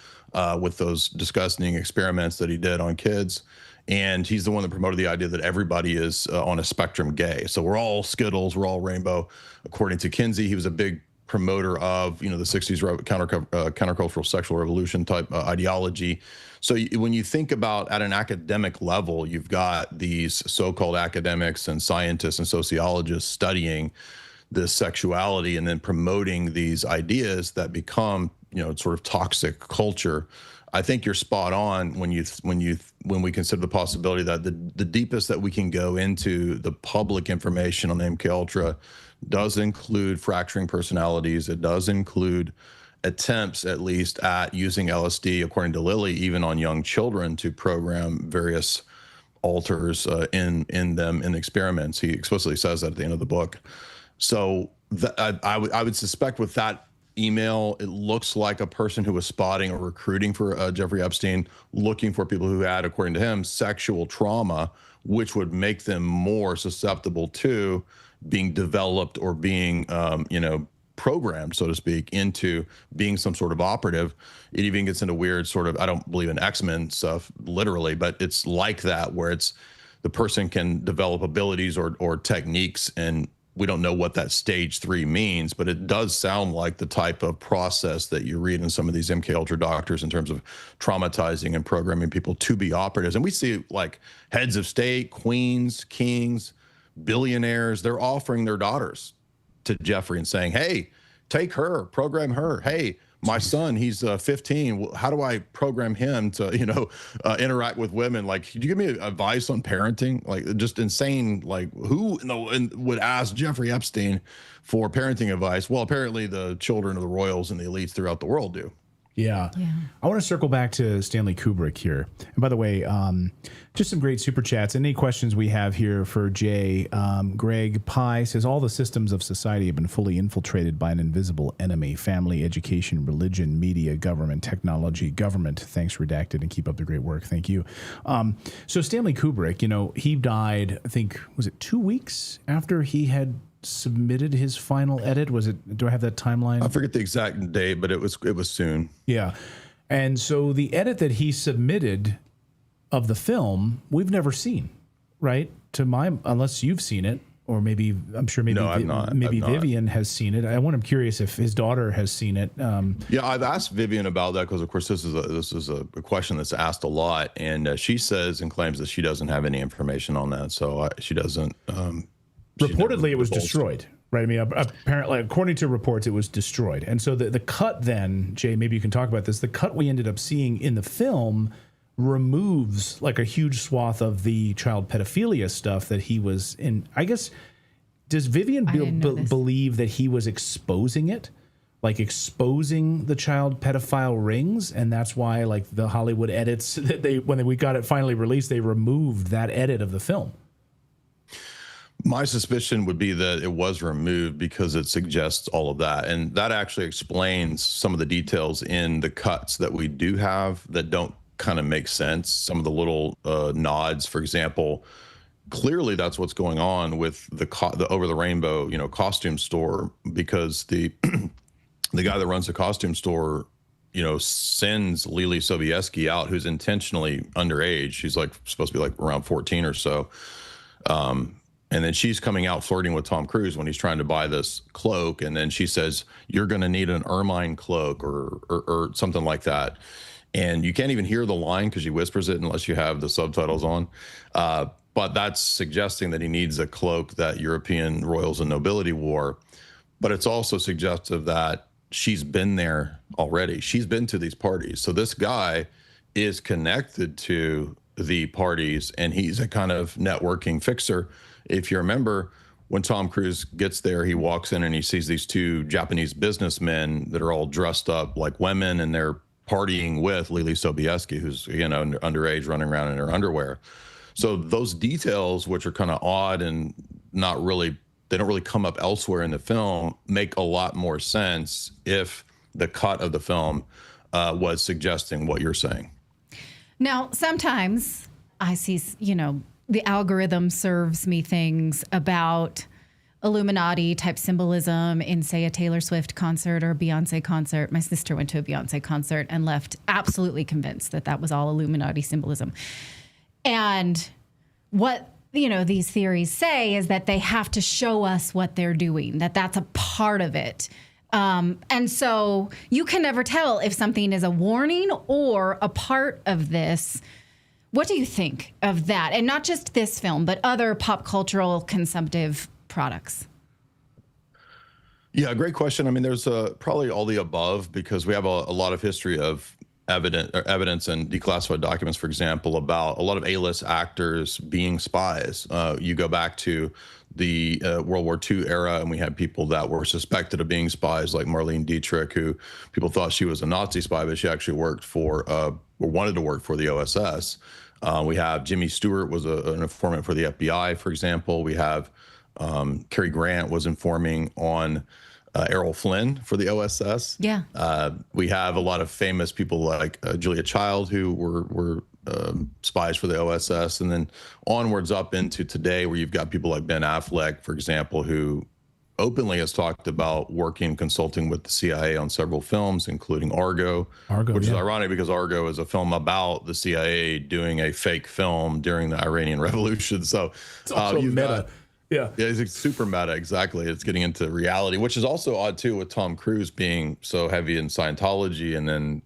with those disgusting experiments that he did on kids. And he's the one that promoted the idea that everybody is on a spectrum gay. So we're all Skittles, we're all rainbow. According to Kinsey, he was a big promoter of, the 60s countercultural sexual revolution type ideology. So when you think about at an academic level, you've got these so-called academics and scientists and sociologists studying this sexuality and then promoting these ideas that become, sort of toxic culture. I think you're spot on when we consider the possibility that the deepest that we can go into the public information on MK Ultra does include fracturing personalities. It does include attempts, at least, at using LSD, according to Lilly, even on young children to program various alters in them in experiments. He explicitly says that at the end of the book. So I would suspect with that email, it looks like a person who was spotting or recruiting for Jeffrey Epstein, looking for people who had, according to him, sexual trauma, which would make them more susceptible to being developed or being, programmed, so to speak, into being some sort of operative. It even gets into weird sort of, I don't believe in X-Men stuff, literally, but it's like that, where it's the person can develop abilities or techniques, and we don't know what that stage 3 means, but it does sound like the type of process that you read in some of these MK Ultra doctors in terms of traumatizing and programming people to be operatives. And we see like heads of state, queens, kings, billionaires, they're offering their daughters to Jeffrey and saying, hey, take her, program her. Hey, my son, he's 15. How do I program him to, interact with women? Like, could you give me advice on parenting? Like, just insane. Like, who would ask Jeffrey Epstein for parenting advice? Well, apparently the children of the royals and the elites throughout the world do. Yeah. I want to circle back to Stanley Kubrick here. And by the way, just some great super chats. Any questions we have here for Jay? Greg Pye says, all the systems of society have been fully infiltrated by an invisible enemy: family, education, religion, media, government, technology, government. Thanks, Redacted, and keep up the great work. Thank you. So Stanley Kubrick, he died, I think, was it 2 weeks after he had submitted his final edit? Do I have that timeline? I forget the exact date, but it was soon. Yeah. And so the edit that he submitted of the film, we've never seen, right? Unless you've seen it, or maybe, I'm sure maybe, no, I've not. Maybe Vivian has seen it. I'm curious if his daughter has seen it. Yeah, I've asked Vivian about that because, of course, this is a question that's asked a lot, and she says and claims that she doesn't have any information on that, so she doesn't. Reportedly, it was destroyed, right? I mean, apparently, according to reports, it was destroyed. And so the cut then, Jay, maybe you can talk about this. The cut we ended up seeing in the film removes like a huge swath of the child pedophilia stuff that he was in. I guess, does Vivian believe that he was exposing it? Like exposing the child pedophile rings, and that's why like the Hollywood edits that when we got it finally released, they removed that edit of the film. My suspicion would be that it was removed because it suggests all of that. And that actually explains some of the details in the cuts that we do have that don't kind of make sense. Some of the little nods, for example, clearly that's what's going on with the Over the Rainbow, costume store, because the the guy that runs the costume store, sends Lily Sobieski out, who's intentionally underage. She's like supposed to be like around 14 or so. And then she's coming out flirting with Tom Cruise when he's trying to buy this cloak. And then she says, "You're going to need an ermine cloak," or something like that. And you can't even hear the line because she whispers it unless you have the subtitles on. But that's suggesting that he needs a cloak that European royals and nobility wore. But it's also suggestive that she's been there already. She's been to these parties. So this guy is connected to the parties, and he's a kind of networking fixer. If you remember, when Tom Cruise gets there, he walks in and he sees these two Japanese businessmen that are all dressed up like women, and they're partying with Lily Sobieski, who's, you know, underage, running around in her underwear. So those details, which are kind of odd and not really, they don't really come up elsewhere in the film, make a lot more sense if the cut of the film was suggesting what you're saying. Now, sometimes I see, you know, the algorithm serves me things about Illuminati type symbolism in, say, a Taylor Swift concert or a Beyonce concert. My sister went to a Beyonce concert and left absolutely convinced that that was all Illuminati symbolism. And what, you know, these theories say is that they have to show us what they're doing, that that's a part of it. And so you can never tell if something is a warning or a part of this. What do you think of that? And not just this film, but other pop cultural consumptive products? Yeah, great question. I mean, there's probably all the above, because we have a lot of history of evidence and declassified documents, for example, about a lot of A-list actors being spies. You go back to the World War II era, and we had people that were suspected of being spies, like Marlene Dietrich, who people thought she was a Nazi spy, but she actually worked for, or wanted to work for, the OSS. We have Jimmy Stewart was an informant for the FBI, for example. We have Cary Grant was informing on Errol Flynn for the OSS. Yeah. We have a lot of famous people like Julia Child, who were spies for the OSS, and then onwards up into today, where you've got people like Ben Affleck, for example, who openly has talked about working, consulting with the CIA on several films, including Argo, which is ironic because Argo is a film about the CIA doing a fake film during the Iranian Revolution. So it's also meta. Yeah, it's super meta. Exactly. It's getting into reality, which is also odd too, with Tom Cruise being so heavy in Scientology and then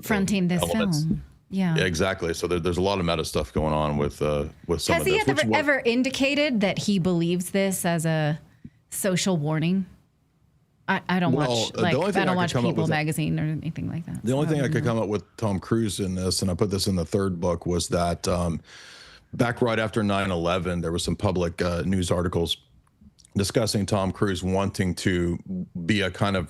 fronting this film. Yeah, exactly. So there's a lot of meta stuff going on with some Has of this. Has he ever indicated that he believes this as a social warning? I don't watch People magazine or anything like that. The only thing I could come up with Tom Cruise in this, and I put this in the third book, was that back right after 9/11, there was some public news articles discussing Tom Cruise wanting to be a kind of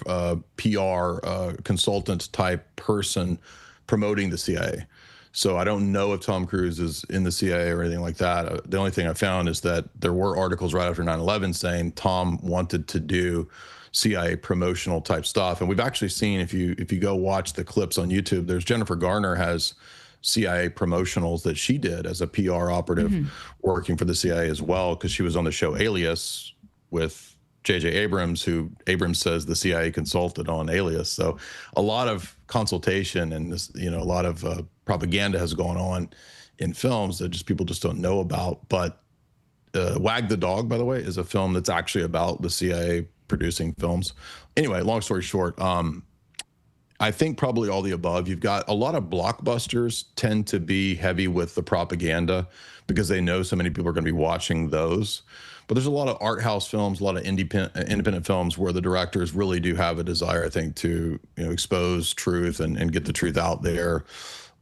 PR consultant type person promoting the CIA. So I don't know if Tom Cruise is in the CIA or anything like that. The only thing I found is that there were articles right after 9/11 saying Tom wanted to do CIA promotional type stuff. And we've actually seen, if you go watch the clips on YouTube, there's Jennifer Garner has CIA promotionals that she did as a PR operative working for the CIA as well, because she was on the show Alias with J.J. Abrams, who Abrams says the CIA consulted on Alias. So a lot of consultation and this, you know, a lot of propaganda has gone on in films that people just don't know about. But Wag the Dog, by the way, is a film that's actually about the CIA producing films. Anyway, long story short, I think probably all the above. You've got a lot of blockbusters tend to be heavy with the propaganda because they know so many people are going to be watching those. But there's a lot of art house films, a lot of independent films where the directors really do have a desire, I think, to, you know, expose truth and get the truth out there.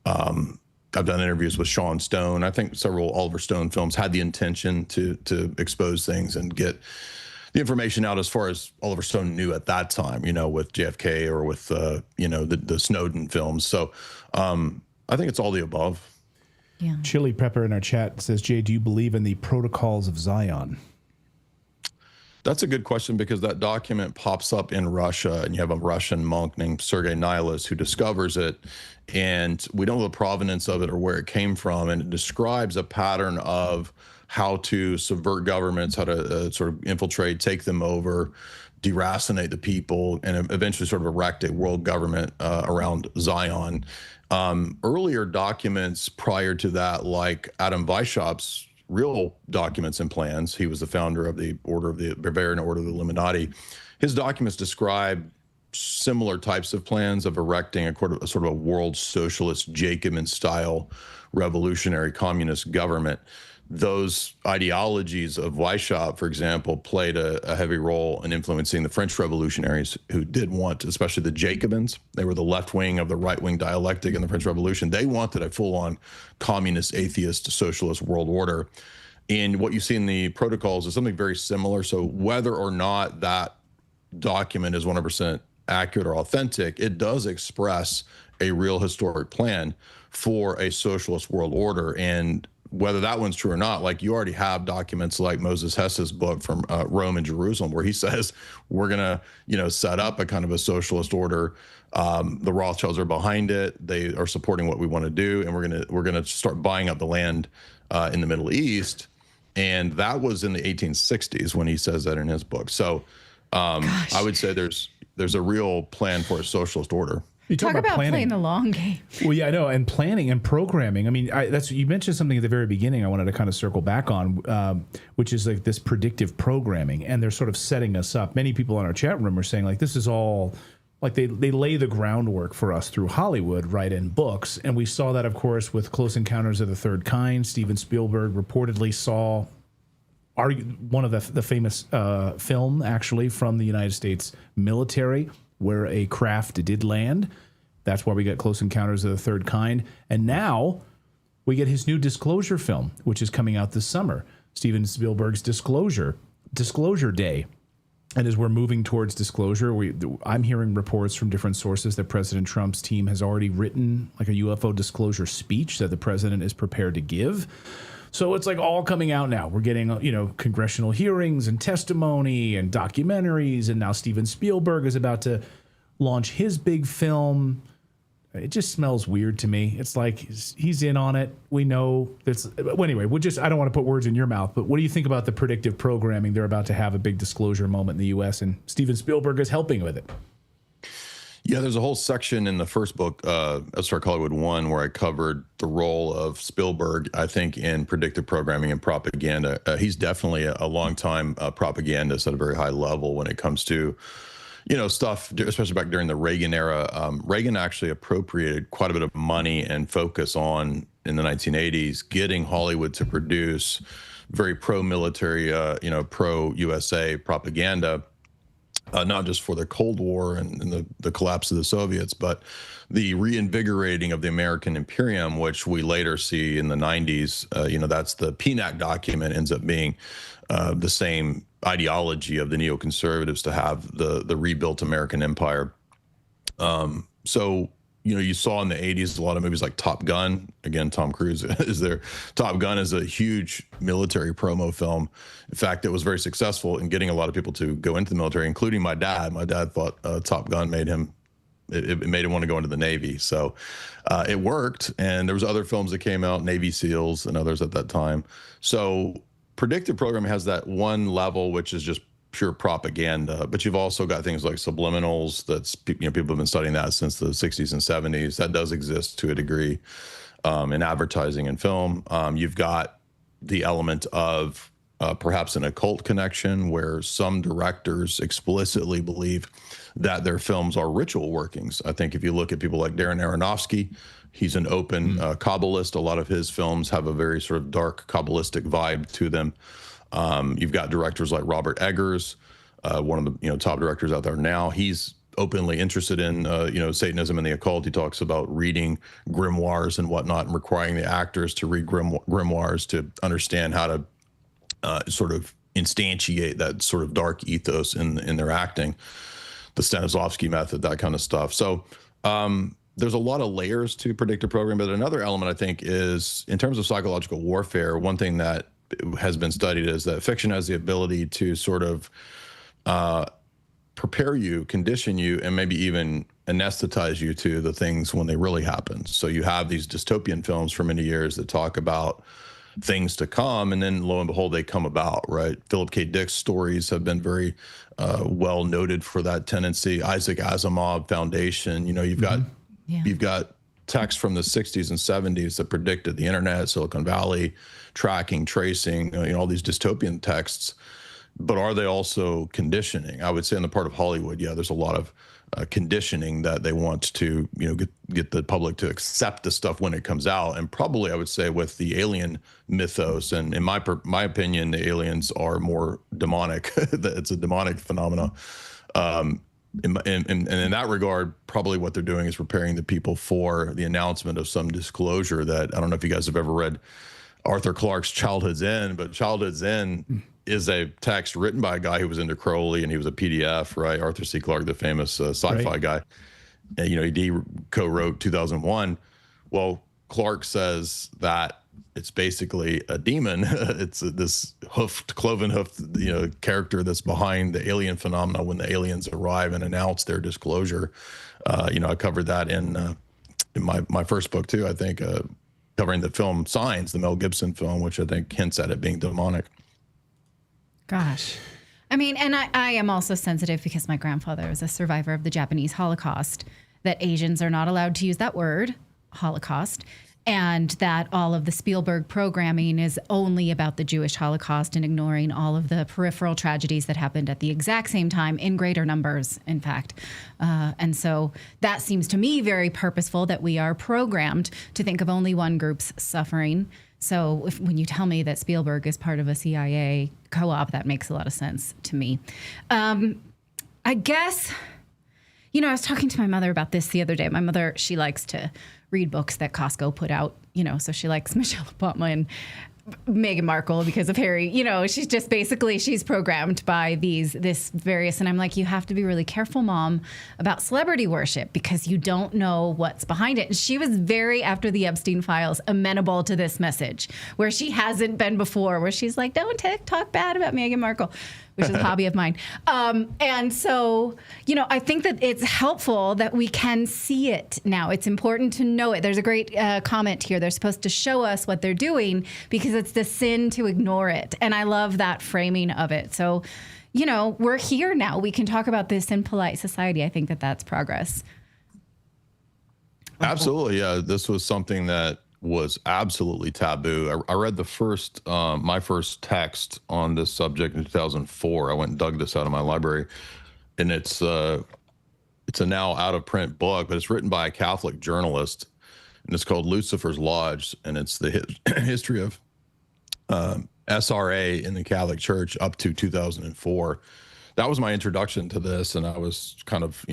I've done interviews with Sean Stone. I think several Oliver Stone films had the intention to expose things and get the information out as far as Oliver Stone knew at that time, you know, with JFK or with, you know, the Snowden films. So I think it's all the above. Yeah. Chili Pepper in our chat says, Jay, do you believe in the protocols of Zion? That's a good question, because that document pops up in Russia, and you have a Russian monk named Sergei Nilus who discovers it, and we don't know the provenance of it or where it came from, and it describes a pattern of how to subvert governments, how to sort of infiltrate, take them over, deracinate the people, and eventually sort of erect a world government around Zion. Earlier documents prior to that, like Adam Weishaupt's real documents and plans. He was the founder of the Bavarian Order of the Illuminati. His documents describe similar types of plans of erecting a sort of a world socialist Jacobin-style revolutionary communist government. Those ideologies of Weishaupt, for example, played a heavy role in influencing the French revolutionaries who did want, especially the Jacobins. They were the left wing of the right wing dialectic in the French Revolution. They wanted a full-on communist, atheist, socialist world order. And what you see in the protocols is something very similar. So whether or not that document is 100% accurate or authentic, it does express a real historic plan for a socialist world order. And whether that one's true or not, like you already have documents like Moses Hess's book from Rome and Jerusalem, where he says we're gonna, set up a kind of a socialist order. The Rothschilds are behind it; they are supporting what we want to do, and we're gonna start buying up the land in the Middle East. And that was in the 1860s when he says that in his book. So I would say there's a real plan for a socialist order. You talk about playing the long game. Well, yeah, I know, and planning and programming. I mean, you mentioned something at the very beginning I wanted to kind of circle back on, which is like this predictive programming, and they're sort of setting us up. Many people in our chat room are saying like this is all like they lay the groundwork for us through Hollywood, right, in books, and we saw that, of course, with Close Encounters of the Third Kind. Steven Spielberg reportedly saw one of the famous film actually from the United States military, where a craft did land. That's why we get Close Encounters of the Third Kind. And now we get his new Disclosure film, which is coming out this summer. Steven Spielberg's Disclosure Day. And as we're moving towards disclosure, I'm hearing reports from different sources that President Trump's team has already written like a UFO disclosure speech that the president is prepared to give. So it's like all coming out now. We're getting, congressional hearings and testimony and documentaries. And now Steven Spielberg is about to launch his big film. It just smells weird to me. It's like he's in on it. We know this. Well, anyway, I don't want to put words in your mouth, but what do you think about the predictive programming? They're about to have a big disclosure moment in the U.S. and Steven Spielberg is helping with it. Yeah, there's a whole section in the first book, Stark Hollywood 1, where I covered the role of Spielberg, I think, in predictive programming and propaganda. He's definitely a longtime propagandist at a very high level when it comes to, stuff, especially back during the Reagan era. Reagan actually appropriated quite a bit of money and focus on, in the 1980s, getting Hollywood to produce very pro-military, pro-USA propaganda. Not just for the Cold War and the collapse of the Soviets, but the reinvigorating of the American imperium, which we later see in the 90s. That's the PNAC document ends up being the same ideology of the neoconservatives to have the rebuilt American empire. So, you saw in the 80s a lot of movies like Top Gun. Again, Tom Cruise is there. Top Gun is a huge military promo film. In fact, it was very successful in getting a lot of people to go into the military, including my dad. My dad thought Top Gun made him want to go into the Navy. So it worked. And there was other films that came out, Navy SEALs and others at that time. So predictive programming has that one level, which is just pure propaganda, but you've also got things like subliminals. That's people have been studying that since the 60s and 70s. That does exist to a degree in advertising and film. You've got the element of perhaps an occult connection, where some directors explicitly believe that their films are ritual workings. I think if you look at people like Darren Aronofsky, he's an open Kabbalist. A lot of his films have a very sort of dark Kabbalistic vibe to them. You've got directors like Robert Eggers, one of the top directors out there now. He's openly interested in Satanism and the occult. He talks about reading grimoires and whatnot, and requiring the actors to read grimoires to understand how to sort of instantiate that sort of dark ethos in their acting. The Stanislavski method, that kind of stuff. So there's a lot of layers to predictive programming. But another element, I think, is in terms of psychological warfare. One thing that has been studied is that fiction has the ability to sort of prepare you, condition you, and maybe even anesthetize you to the things when they really happen. So you have these dystopian films for many years that talk about things to come, and then lo and behold, they come about, right? Philip K. Dick's stories have been very well noted for that tendency. Isaac Asimov Foundation, you've got texts from the 60s and 70s that predicted the internet, Silicon Valley, tracking, tracing, all these dystopian texts. But are they also conditioning? I would say on the part of Hollywood, yeah, there's a lot of conditioning that they want to, get the public to accept the stuff when it comes out. And probably I would say with the alien mythos, and in my opinion, the aliens are more demonic. It's a demonic phenomena. And in that regard, probably what they're doing is preparing the people for the announcement of some disclosure that, I don't know if you guys have ever read Arthur Clarke's Childhood's End, but Childhood's End is a text written by a guy who was into Crowley, and he was a PDF, right? Arthur C. Clarke, the famous sci-fi guy. And, he co-wrote 2001. Well, Clarke says that it's basically a demon. It's this cloven hoofed, character that's behind the alien phenomena when the aliens arrive and announce their disclosure. I covered that in my first book too, I think, covering the film Signs, the Mel Gibson film, which I think hints at it being demonic. Gosh. I mean, and I am also sensitive because my grandfather was a survivor of the Japanese Holocaust, that Asians are not allowed to use that word, Holocaust, and that all of the Spielberg programming is only about the Jewish Holocaust and ignoring all of the peripheral tragedies that happened at the exact same time in greater numbers, in fact. And so that seems to me very purposeful, that we are programmed to think of only one group's suffering. So when you tell me that Spielberg is part of a CIA co-op, that makes a lot of sense to me. I guess, I was talking to my mother about this the other day. My mother, she likes to read books that Costco put out, so she likes Michelle Obama and Meghan Markle because of Harry. She's just basically, she's programmed by this various, and I'm like, you have to be really careful, Mom, about celebrity worship because you don't know what's behind it. And she was very, after the Epstein files, amenable to this message, where she hasn't been before, where she's like, don't talk bad about Meghan Markle, which is a hobby of mine. And so, I think that it's helpful that we can see it now. It's important to know it. There's a great comment here. They're supposed to show us what they're doing because it's the sin to ignore it. And I love that framing of it. So, we're here now. We can talk about this in polite society. I think that that's progress. Absolutely. Yeah. This was something that was absolutely taboo. I read my first text on this subject in 2004. I went and dug this out of my library, and it's a now out of print book, but it's written by a Catholic journalist, and it's called Lucifer's Lodge, and it's the history of SRA in the Catholic Church up to 2004. That was my introduction to this, and I was kind of,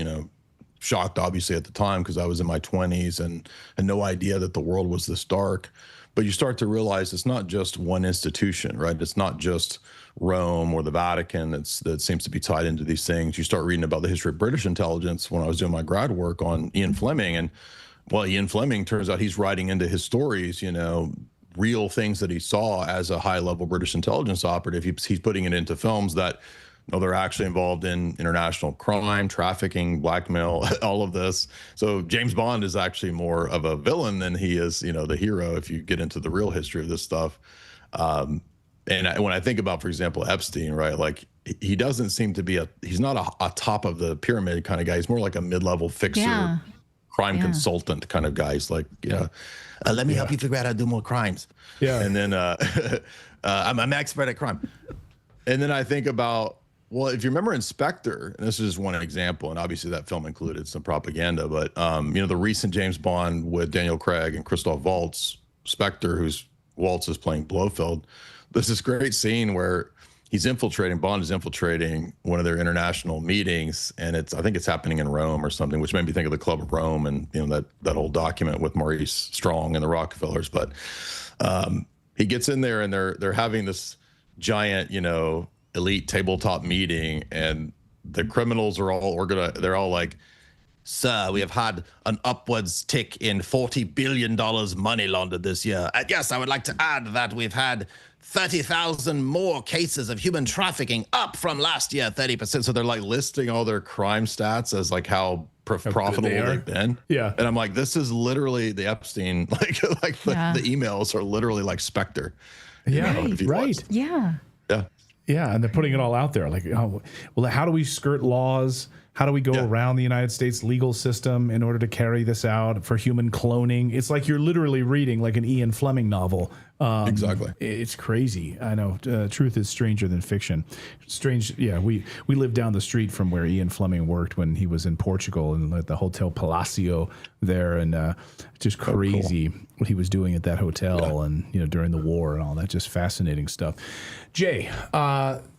shocked, obviously, at the time because I was in my 20s and had no idea that the world was this dark. But you start to realize it's not just one institution, right? It's not just Rome or the Vatican that seems to be tied into these things. You start reading about the history of British intelligence when I was doing my grad work on Ian Fleming. And, well, Ian Fleming, turns out he's writing into his stories, real things that he saw as a high-level British intelligence operative. He's putting it into films that they're actually involved in international crime, trafficking, blackmail, all of this. So James Bond is actually more of a villain than he is, the hero, if you get into the real history of this stuff. And when I think about, for example, Epstein, right, like he doesn't seem to be he's not a top of the pyramid kind of guy. He's more like a mid-level fixer, crime consultant kind of guy. He's like, let me help you figure out how to do more crimes. Yeah. And then I'm an expert at crime. And then I think about, well, if you remember Inspector, and this is just one example, and obviously that film included some propaganda, but the recent James Bond with Daniel Craig and Christoph Waltz, Spectre, who's Waltz is playing Blofeld. There's this great scene where Bond is infiltrating one of their international meetings, and I think it's happening in Rome or something, which made me think of the Club of Rome and that old document with Maurice Strong and the Rockefellers. But he gets in there and they're having this giant, elite tabletop meeting, and the criminals are all organized. They're all like, "Sir, we have had an upwards tick in $40 billion money laundered this year. Yes, I would like to add that we've had 30,000 more cases of human trafficking, up from last year, 30%. So they're like listing all their crime stats as like how profitable they've been. Yeah. And I'm like, this is literally the Epstein, the emails are literally like Spectre. Yeah. Right. Yeah. Yeah. Yeah, and they're putting it all out there. Like, oh, well, how do we skirt laws? how do we go around the United States legal system in order to carry this out for human cloning? It's like you're literally reading like an Ian Fleming novel. Exactly. It's crazy. I know. Truth is stranger than fiction. Strange. Yeah, we lived down the street from where Ian Fleming worked when he was in Portugal and at the Hotel Palacio there, and just crazy what he was doing at that hotel and during the war and all that. Just fascinating stuff. Jay,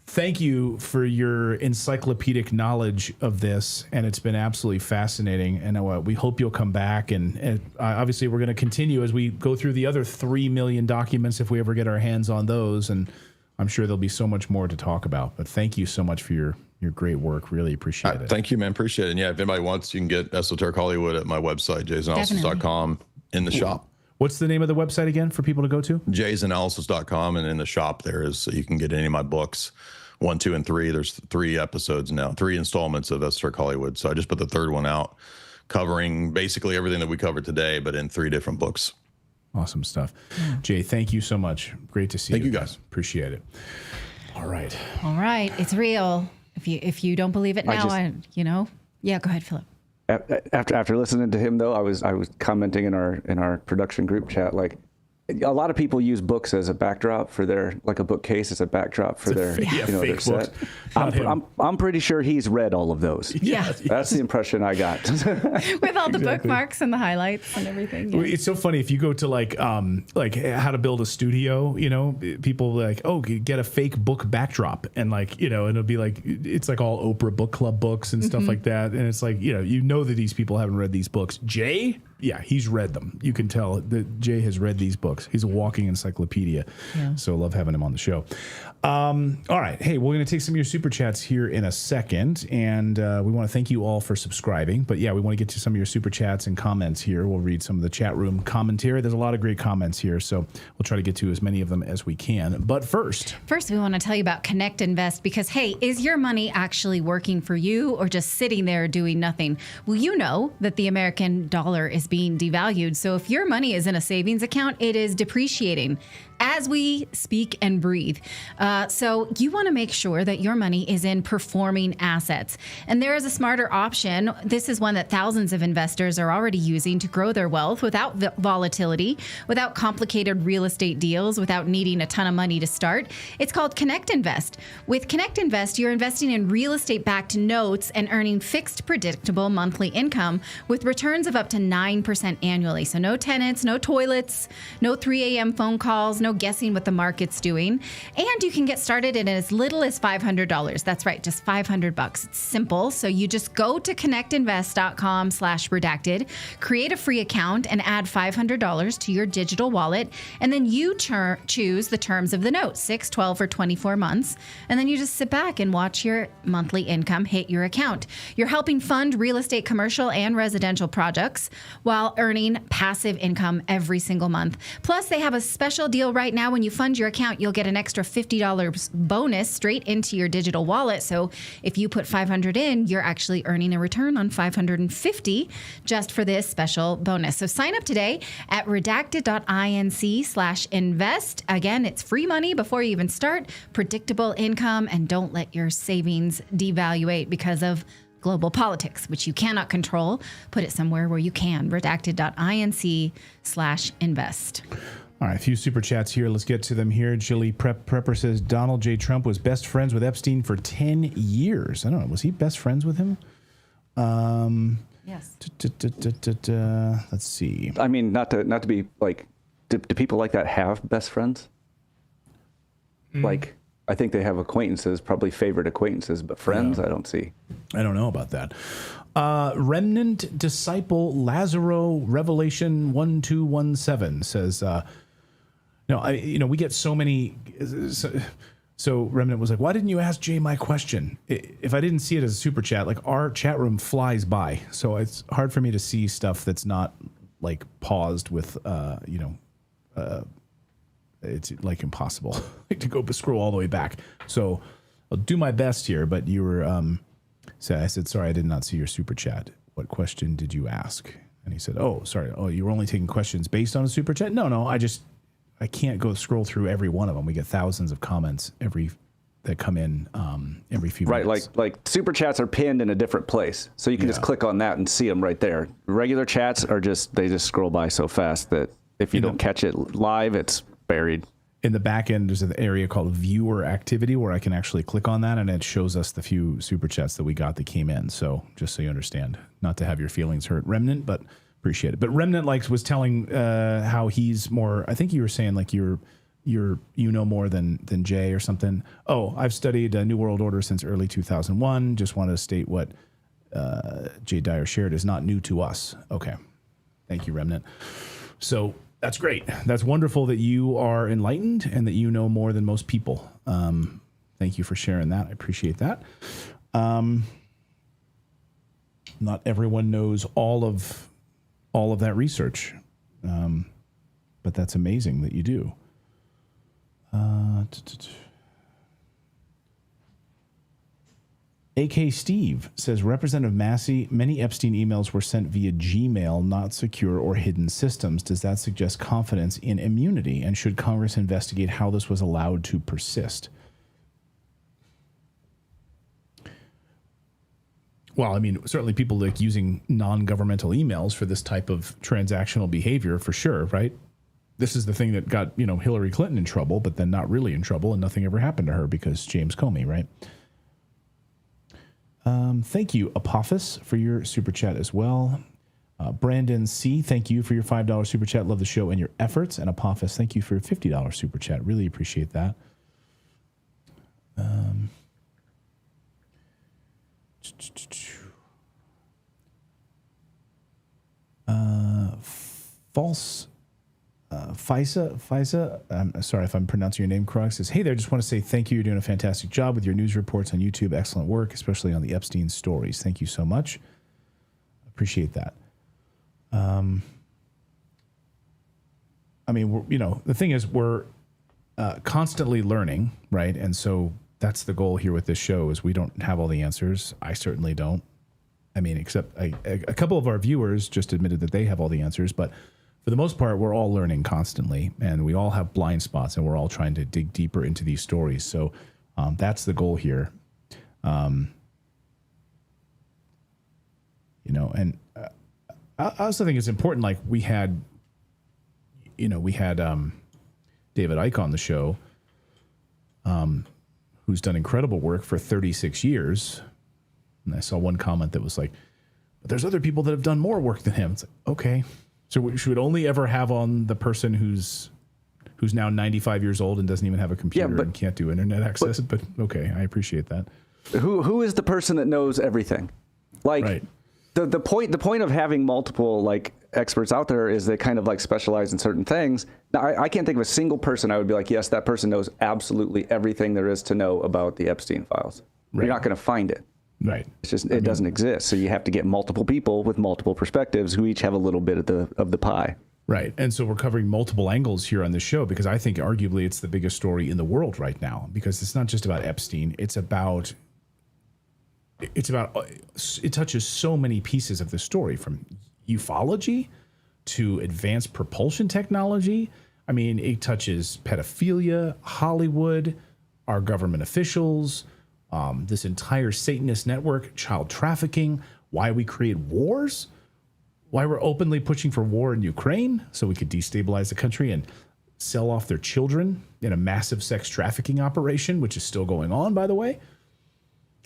thank you for your encyclopedic knowledge of this, and it's been absolutely fascinating. And we hope you'll come back. And obviously, we're going to continue as we go through the other 3 million documents if we ever get our hands on those. And I'm sure there'll be so much more to talk about. But thank you so much for your great work. Really appreciate it. Thank you, man. Appreciate it. And yeah, if anybody wants, you can get Esoteric Hollywood at my website, jaysanalysis.com, in the shop. What's the name of the website again for people to go to? jaysanalysis.com, and in the shop there is, you can get any of my books, 1, 2, and 3. There's 3 episodes now, 3 installments of Esoteric Hollywood. So I just put the 3rd one out, covering basically everything that we covered today, but in 3 different books. Awesome stuff. Jay, thank you so much. Great to see you. Thank you, guys. Appreciate it. All right. All right. It's real. If you don't believe it now, yeah, go ahead, Philip. After listening to him, though, I was commenting in our production group chat, like, a lot of people use books as a backdrop for their, like a bookcase as a backdrop for their, their set. I'm pretty sure he's read all of those. Yeah. That's the impression I got. With all the bookmarks and the highlights and everything. Yeah. It's so funny if you go to like how to build a studio, people like, get a fake book backdrop, and like, it'll be like, it's like all Oprah book club books and stuff like that. And it's like, that these people haven't read these books. Jay, he's read them. You can tell that Jay has read these books. He's a walking encyclopedia. Yeah. So love having him on the show. All right. Hey, we're going to take some of your super chats here in a second. And we want to thank you all for subscribing. But we want to get to some of your super chats and comments here. We'll read some of the chat room commentary. There's a lot of great comments here. So we'll try to get to as many of them as we can. But first, we want to tell you about Connect Invest, because, hey, is your money actually working for you or just sitting there doing nothing? Well, you know that the American dollar is being devalued. So if your money is in a savings account, it is depreciating as we speak and breathe. So you want to make sure that your money is in performing assets. And there is a smarter option. This is one that thousands of investors are already using to grow their wealth without volatility, without complicated real estate deals, without needing a ton of money to start. It's called Connect Invest. With Connect Invest, you're investing in real estate-backed notes and earning fixed, predictable monthly income with returns of up to 9% annually. So no tenants, no toilets, no 3 a.m. phone calls, no guessing what the market's doing. And you can get started in as little as $500. That's right, just $500. It's simple. So you just go to connectinvest.com/redacted, create a free account, and add $500 to your digital wallet. And then you choose the terms of the note, 6, 12, or 24 months. And then you just sit back and watch your monthly income hit your account. You're helping fund real estate, commercial, and residential projects while earning passive income every single month. Plus, they have a special deal right now. When you fund your account, you'll get an extra $50 bonus straight into your digital wallet. So if you put $500 in, you're actually earning a return on $550 just for this special bonus. So sign up today at redacted.inc/invest. Again, it's free money before you even start, predictable income, and don't let your savings devaluate because of global politics, which you cannot control. Put it somewhere where you can. redacted.inc/invest. All right, a few super chats here. Let's get to them here. Jilly Prepper says Donald J. Trump was best friends with Epstein for 10 years. I don't know. Was he best friends with him? Yes. Let's see. I mean, not to be like, do people like that have best friends? Like, I think they have acquaintances, probably favorite acquaintances, but friends, I don't see. I don't know about that. Remnant Disciple Lazaro Revelation 1217 says, we get so many. So Remnant was like, why didn't you ask Jay my question? If I didn't see it as a super chat, like our chat room flies by. So it's hard for me to see stuff that's not like paused with, it's like impossible to go scroll all the way back. So I'll do my best here, but you were, I said, sorry, I did not see your super chat. What question did you ask? And he said, oh, sorry. Oh, you were only taking questions based on a super chat? No, I can't go scroll through every one of them. We get thousands of comments every that come in every few Right, minutes. like super chats are pinned in a different place, so you can just click on that and see them right there. Regular chats are they just scroll by so fast that if you don't catch it live, it's buried. In the back end, there's an area called viewer activity where I can actually click on that, and it shows us the few super chats that we got that came in. So just so you understand, not to have your feelings hurt, Remnant, but appreciate it. But Remnant was telling how he's more. I think you were saying like you know more than Jay or something. Oh, I've studied New World Order since early 2001. Just wanted to state what Jay Dyer shared is not new to us. Okay. Thank you, Remnant. So that's great. That's wonderful that you are enlightened and that you know more than most people. Thank you for sharing that. I appreciate that. Not everyone knows all of that research, but that's amazing that you do. AK Steve says, Representative Massey, many Epstein emails were sent via Gmail, not secure or hidden systems. Does that suggest confidence in immunity? And should Congress investigate how this was allowed to persist? Well, I mean, certainly people like using non-governmental emails for this type of transactional behavior, for sure, right? This is the thing that got, Hillary Clinton in trouble, but then not really in trouble, and nothing ever happened to her because James Comey, right? Thank you, Apophis, for your super chat as well. Brandon C., thank you for your $5 super chat. Love the show and your efforts. And Apophis, thank you for your $50 super chat. Really appreciate that. False Fisa, I'm sorry if I'm pronouncing your name correct, says, hey there, just want to say thank you. You're doing a fantastic job with your news reports on YouTube. Excellent work, especially on the Epstein stories. Thank you so much. Appreciate that. I mean, the thing is we're constantly learning, right? And so that's the goal here with this show is we don't have all the answers. I certainly don't. I mean, except a couple of our viewers just admitted that they have all the answers, but for the most part, we're all learning constantly, and we all have blind spots, and we're all trying to dig deeper into these stories. So that's the goal here. And I also think it's important. Like we had David Icke on the show, who's done incredible work for 36 years. And I saw one comment that was like, but there's other people that have done more work than him. It's like, okay. So we should only ever have on the person who's now 95 years old and doesn't even have a computer and can't do internet access. But okay, I appreciate that. Who is the person that knows everything? Like right. the point of having multiple like experts out there is they kind of like specialize in certain things. Now I can't think of a single person I would be like, yes, that person knows absolutely everything there is to know about the Epstein files. Right. You're not going to find it. Right. It's just it doesn't exist. So you have to get multiple people with multiple perspectives who each have a little bit of the pie. Right. And so we're covering multiple angles here on this show because I think arguably it's the biggest story in the world right now because it's not just about Epstein. It touches so many pieces of the story from ufology to advanced propulsion technology. I mean, it touches pedophilia, Hollywood, our government officials, this entire Satanist network, child trafficking, why we create wars, why we're openly pushing for war in Ukraine so we could destabilize the country and sell off their children in a massive sex trafficking operation, which is still going on, by the way.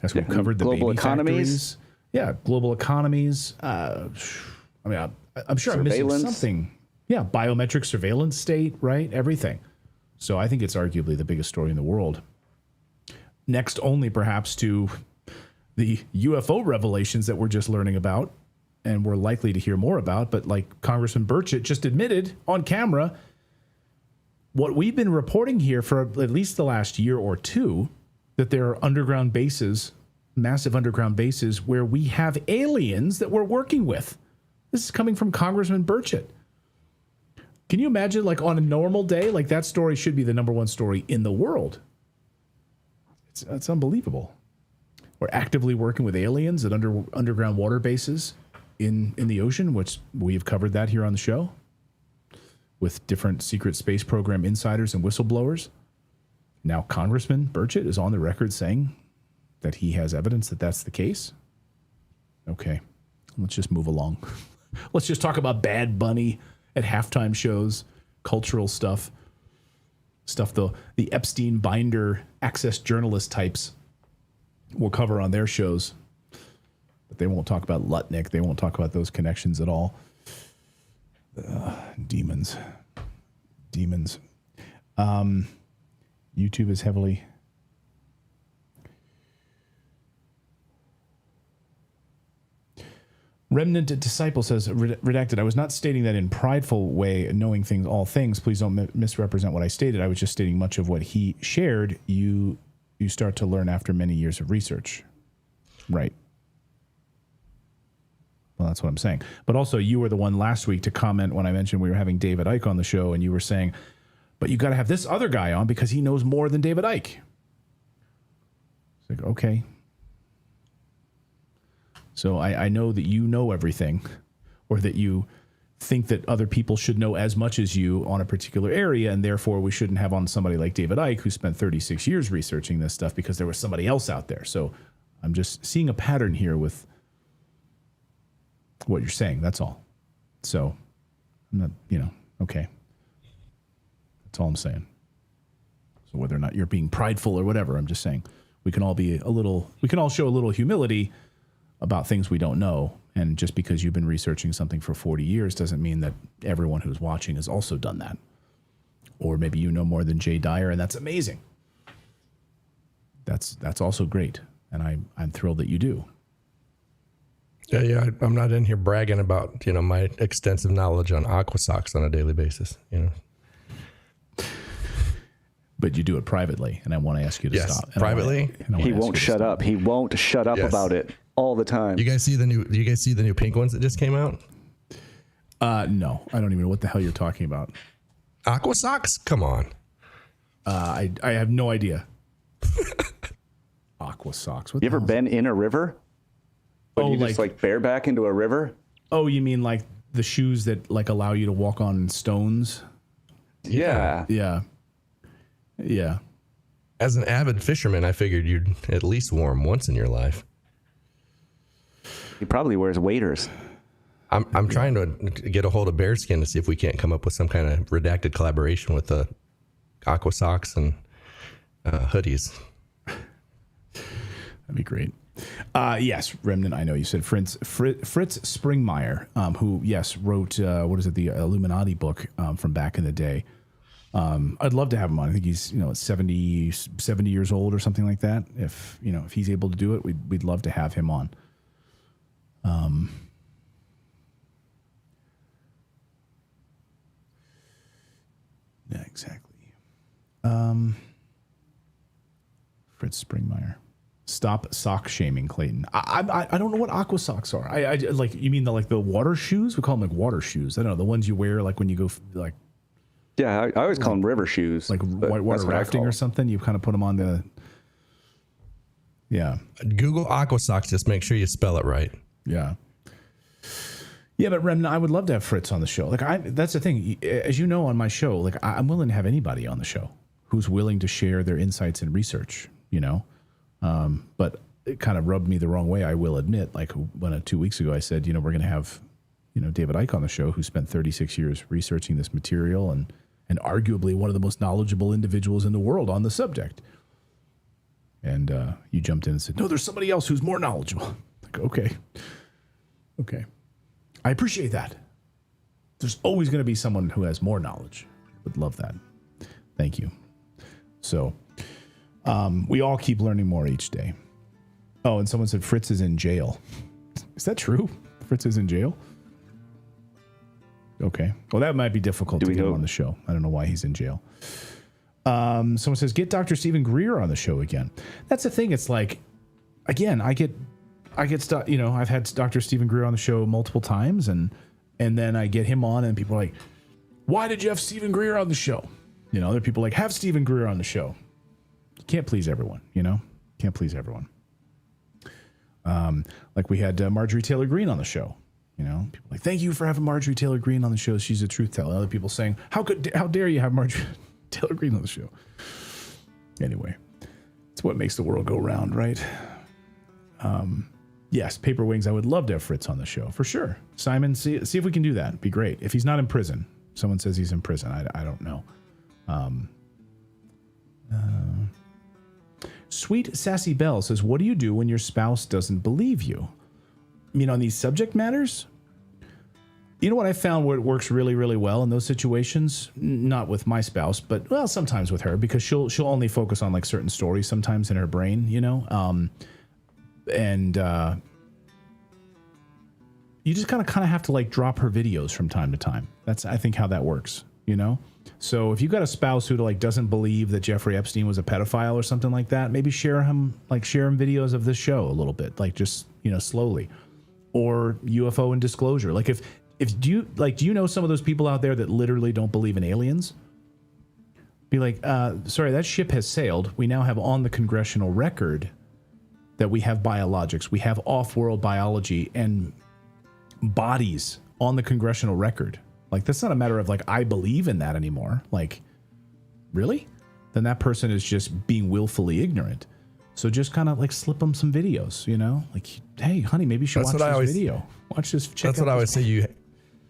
As we've covered the global baby economies. Factories. Yeah, global economies. I'm sure I'm missing something. Yeah, biometric surveillance state, right? Everything. So I think it's arguably the biggest story in the world. Next only perhaps to the UFO revelations that we're just learning about and we're likely to hear more about. But like Congressman Burchett just admitted on camera, what we've been reporting here for at least the last year or two, that there are underground bases, massive underground bases where we have aliens that we're working with. This is coming from Congressman Burchett. Can you imagine, like on a normal day, like that story should be the #1 story in the world. It's unbelievable. We're actively working with aliens at underground water bases in the ocean, which we have covered that here on the show with different secret space program insiders and whistleblowers. Now, Congressman Burchett is on the record saying that he has evidence that that's the case. Okay, let's just move along. Let's just talk about Bad Bunny at halftime shows, cultural stuff the Epstein binder access journalist types will cover on their shows. But they won't talk about Lutnick. They won't talk about those connections at all. Demons. YouTube is heavily... Remnant Disciple says, redacted, I was not stating that in prideful way, knowing things, all things. Please don't misrepresent what I stated. I was just stating much of what he shared. You start to learn after many years of research. Right. Well, that's what I'm saying. But also, you were the one last week to comment when I mentioned we were having David Icke on the show, and you were saying, but you got to have this other guy on because he knows more than David Icke. It's like, okay. So I know that you know everything, or that you think that other people should know as much as you on a particular area, and therefore we shouldn't have on somebody like David Icke, who spent 36 years researching this stuff because there was somebody else out there. So I'm just seeing a pattern here with what you're saying. That's all. So I'm not, okay. That's all I'm saying. So whether or not you're being prideful or whatever, I'm just saying we can all show a little humility about things we don't know. And just because you've been researching something for 40 years doesn't mean that everyone who's watching has also done that. Or maybe you know more than Jay Dyer, and that's amazing. That's also great. And I'm thrilled that you do. Yeah. I'm not in here bragging about, my extensive knowledge on aqua socks on a daily basis, But you do it privately, and I want to ask you to stop. Privately? He won't shut up. He won't shut up about it all the time. Do you guys see the new pink ones that just came out? No, I don't even know what the hell you're talking about. Aqua socks? Come on. I have no idea. Aqua socks. You ever been in a river? You just bareback into a river? Oh, you mean like the shoes that allow you to walk on stones? Yeah. Yeah. As an avid fisherman, I figured you'd at least wear them once in your life. He probably wears waders. I'm trying to get a hold of Bearskin to see if we can't come up with some kind of redacted collaboration with the aqua socks and hoodies. That'd be great. Yes, Remnant, I know you said Fritz Springmeier, who, yes, wrote, the Illuminati book from back in the day. I'd love to have him on. I think he's, 70 years old or something like that. If he's able to do it, we'd love to have him on. Yeah, exactly. Fritz Springmeier. Stop sock shaming, Clayton. I don't know what aqua socks are. I like, you mean the water shoes? We call them water shoes. I don't know, the ones you wear when you go Yeah, I always call them river shoes. Like whitewater rafting or something. You kind of put them on the. Yeah. Google aqua socks. Just make sure you spell it right. Yeah. Yeah, but Remnant, I would love to have Fritz on the show. That's the thing. As you know, on my show, I'm willing to have anybody on the show who's willing to share their insights and research. But it kind of rubbed me the wrong way. I will admit, when 2 weeks ago I said, we're going to have, David Icke on the show, who spent 36 years researching this material and arguably one of the most knowledgeable individuals in the world on the subject. And you jumped in and said, no, there's somebody else who's more knowledgeable. Okay. I appreciate that. There's always going to be someone who has more knowledge. Would love that. Thank you. So we all keep learning more each day. Oh, and someone said Fritz is in jail. Is that true? Fritz is in jail? Okay. Well, that might be difficult to get him on the show. I don't know why he's in jail. Someone says, get Dr. Stephen Greer on the show again. That's the thing. It's again, I get stuff, I've had Dr. Stephen Greer on the show multiple times, and then I get him on and people are like, why did you have Stephen Greer on the show? Other people have Stephen Greer on the show. You can't please everyone, Can't please everyone. We had Marjorie Taylor Greene on the show. People thank you for having Marjorie Taylor Greene on the show. She's a truth teller. Other people saying, how dare you have Marjorie Taylor Greene on the show? Anyway, it's what makes the world go round, right? Yes, Paper Wings. I would love to have Fritz on the show for sure. Simon, see if we can do that. It'd be great. If he's not in prison, someone says he's in prison. I don't know. Sweet Sassy Bell says, "What do you do when your spouse doesn't believe you? I mean, on these subject matters." You know what I found where it works really, really well in those situations? Not with my spouse, but well, sometimes with her, because she'll only focus on like certain stories sometimes in her brain, you know. You just kind of have to like drop her videos from time to time. That's, I think, how that works, you know. So if you've got a spouse who like doesn't believe that Jeffrey Epstein was a pedophile or something like that, maybe share him videos of this show a little bit, like just, you know, slowly, or UFO and disclosure. Like if do you know some of those people out there that literally don't believe in aliens? Be like, sorry, that ship has sailed. We now have on the congressional record that we have biologics, we have off-world biology and bodies on the congressional record. Like, that's not a matter of like, I believe in that anymore. Like, really? Then that person is just being willfully ignorant. So just kind of like slip them some videos, you know? Like, hey, honey, maybe you should watch this video. Watch this. That's what I always say.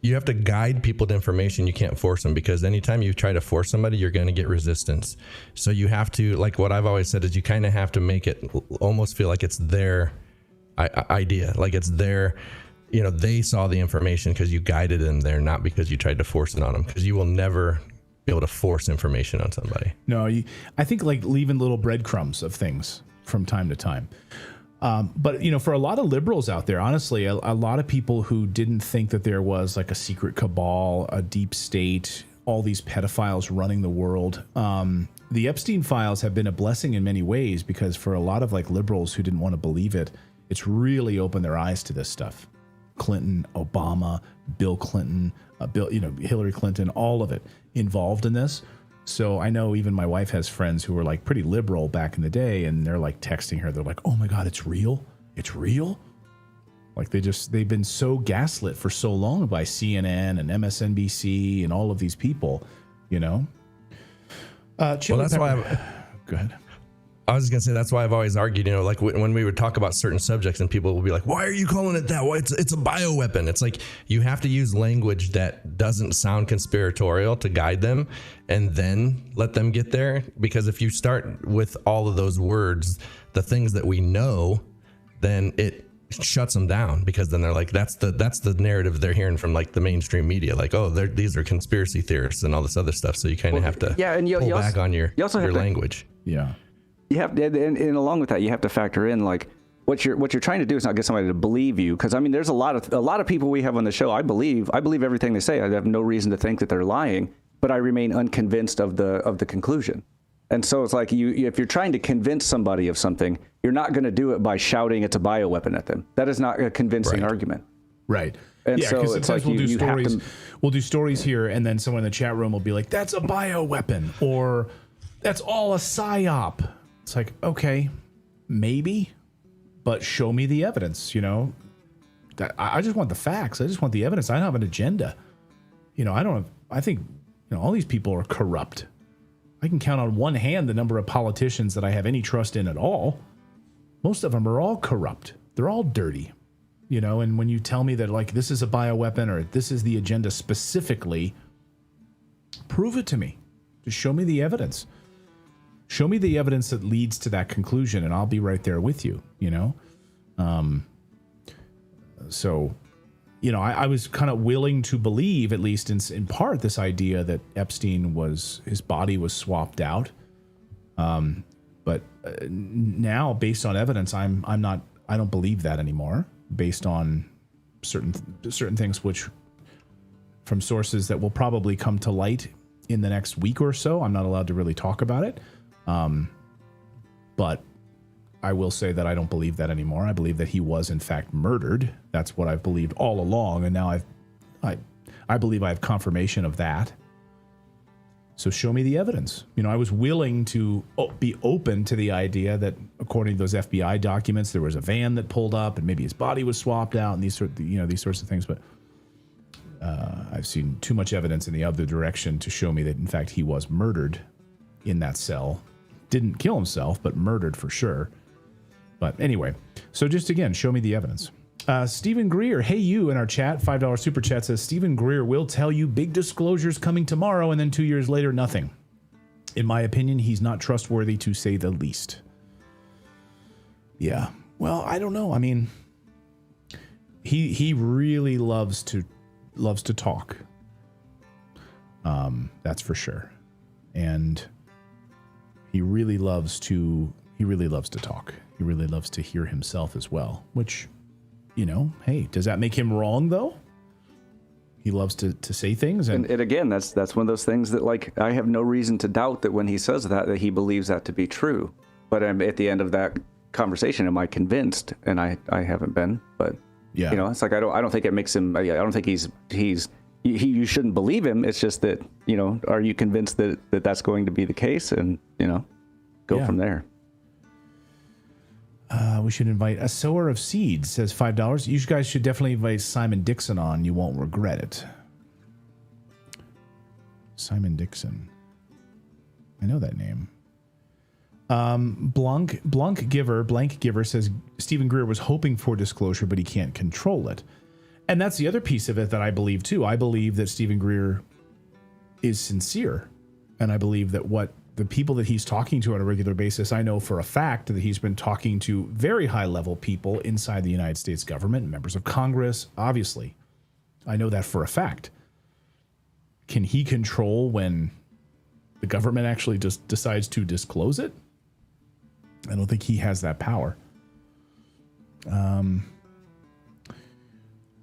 You have to guide people to information. You can't force them, because anytime you try to force somebody, you're going to get resistance. So you have to, like what I've always said, is you kind of have to make it almost feel like it's their idea. Like it's their, you know, they saw the information because you guided them there, not because you tried to force it on them, because you will never be able to force information on somebody. No, I think like leaving little breadcrumbs of things from time to time. But, you know, for a lot of liberals out there, honestly, a lot of people who didn't think that there was like a secret cabal, a deep state, all these pedophiles running the world. The Epstein files have been a blessing in many ways, because for a lot of like liberals who didn't want to believe it, it's really opened their eyes to this stuff. Clinton, Obama, Bill Clinton, Hillary Clinton, all of it involved in this. So I know even my wife has friends who were like pretty liberal back in the day, and they're like texting her. They're like, "Oh my God, it's real. It's real." Like they've been so gaslit for so long by CNN and MSNBC and all of these people, you know. Well, that's why go ahead. I was just going to say, that's why I've always argued, you know, like when we would talk about certain subjects and people will be like, why are you calling it that? Why it's a bioweapon. It's like, you have to use language that doesn't sound conspiratorial to guide them, and then let them get there. Because if you start with all of those words, the things that we know, then it shuts them down, because then they're like, that's the narrative they're hearing from like the mainstream media. Like, oh, these are conspiracy theorists and all this other stuff. So you kind of have to pull back on your language. Yeah. You have to, and along with that, you have to factor in like what you're trying to do is not get somebody to believe you, because I mean, there's a lot of people we have on the show. I believe everything they say. I have no reason to think that they're lying, but I remain unconvinced of the conclusion. And so it's like if you're trying to convince somebody of something, you're not going to do it by shouting it's a bioweapon at them. That is not a convincing argument. Right. And yeah, so because it's sometimes like we'll do stories here, and then someone in the chat room will be like, "That's a bioweapon," or "That's all a psyop." It's like, okay, maybe, but show me the evidence, you know? I just want the facts. I just want the evidence. I don't have an agenda. You know, I think, you know, all these people are corrupt. I can count on one hand the number of politicians that I have any trust in at all. Most of them are all corrupt. They're all dirty, you know? And when you tell me that, like, this is a bioweapon or this is the agenda specifically, prove it to me. Just show me the evidence. Show me the evidence that leads to that conclusion, and I'll be right there with you, you know? So, you know, I was kind of willing to believe, at least in part, this idea that Epstein his body was swapped out. But now, based on evidence, I don't believe that anymore, based on certain things which, from sources that will probably come to light in the next week or so. I'm not allowed to really talk about it. But I will say that I don't believe that anymore. I believe that he was in fact murdered. That's what I've believed all along, and now I believe I have confirmation of that. So show me the evidence. You know, I was willing to be open to the idea that, according to those FBI documents, there was a van that pulled up, and maybe his body was swapped out, and these sorts of things. But I've seen too much evidence in the other direction to show me that, in fact, he was murdered in that cell Didn't kill himself, but murdered for sure. But anyway, so just again, show me the evidence. Stephen Greer, hey you, in our chat, $5 super chat says, Stephen Greer will tell you big disclosures coming tomorrow, and then 2 years later, nothing. In my opinion, he's not trustworthy, to say the least. Yeah, well, I don't know. I mean, he really loves to talk. That's for sure. And he really loves to talk. He really loves to hear himself as well, which, hey, does that make him wrong though? He loves to say things. And again, that's one of those things that, like, I have no reason to doubt that when he says that he believes that to be true. But at the end of that conversation, am I convinced? And I haven't been, but yeah, it's like, I don't think it makes him, I don't think you shouldn't believe him. It's just that, are you convinced that that's going to be the case? And, go from there. We should invite a sower of seeds, says $5. You guys should definitely invite Simon Dixon on. You won't regret it. Simon Dixon. I know that name. Blank Giver says Stephen Greer was hoping for disclosure, but he can't control it. And that's the other piece of it that I believe too. I believe that Stephen Greer is sincere. And I believe that what the people that he's talking to on a regular basis, I know for a fact that he's been talking to very high level people inside the United States government, members of Congress, obviously. I know that for a fact. Can he control when the government actually just decides to disclose it? I don't think he has that power.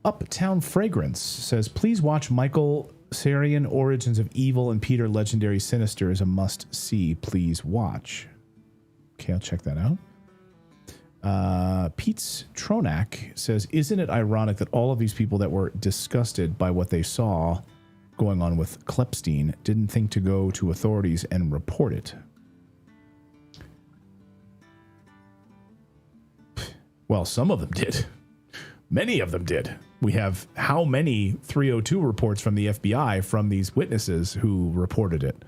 Uptown Fragrance says, please watch Michael Sarian, Origins of Evil, and Peter Legendary Sinister is a must-see. Please watch. Okay, I'll check that out. Pete's Tronak says, isn't it ironic that all of these people that were disgusted by what they saw going on with Epstein didn't think to go to authorities and report it? Well, some of them did. Many of them did. We have how many 302 reports from the FBI from these witnesses who reported it?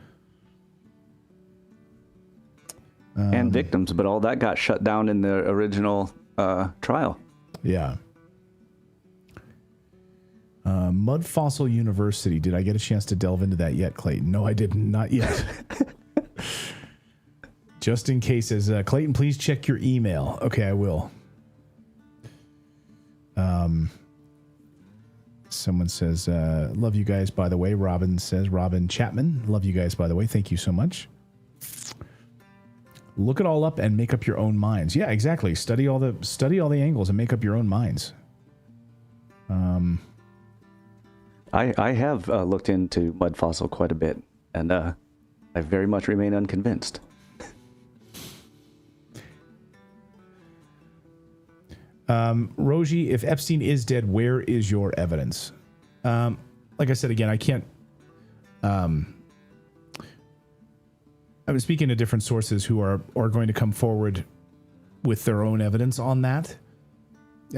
And victims, but all that got shut down in the original trial. Yeah. Mud Fossil University. Did I get a chance to delve into that yet, Clayton? No, I did not yet. Just in case, says Clayton, please check your email. Okay, I will. Someone says, love you guys, by the way. Robin says, Robin Chapman, love you guys, by the way. Thank you so much. Look it all up and make up your own minds. Yeah, exactly. Study all the angles and make up your own minds. I have looked into Mud Fossil quite a bit, and I very much remain unconvinced. Rogie, if Epstein is dead, where is your evidence? Like I said, again, I can't, I'm speaking to different sources who are going to come forward with their own evidence on that.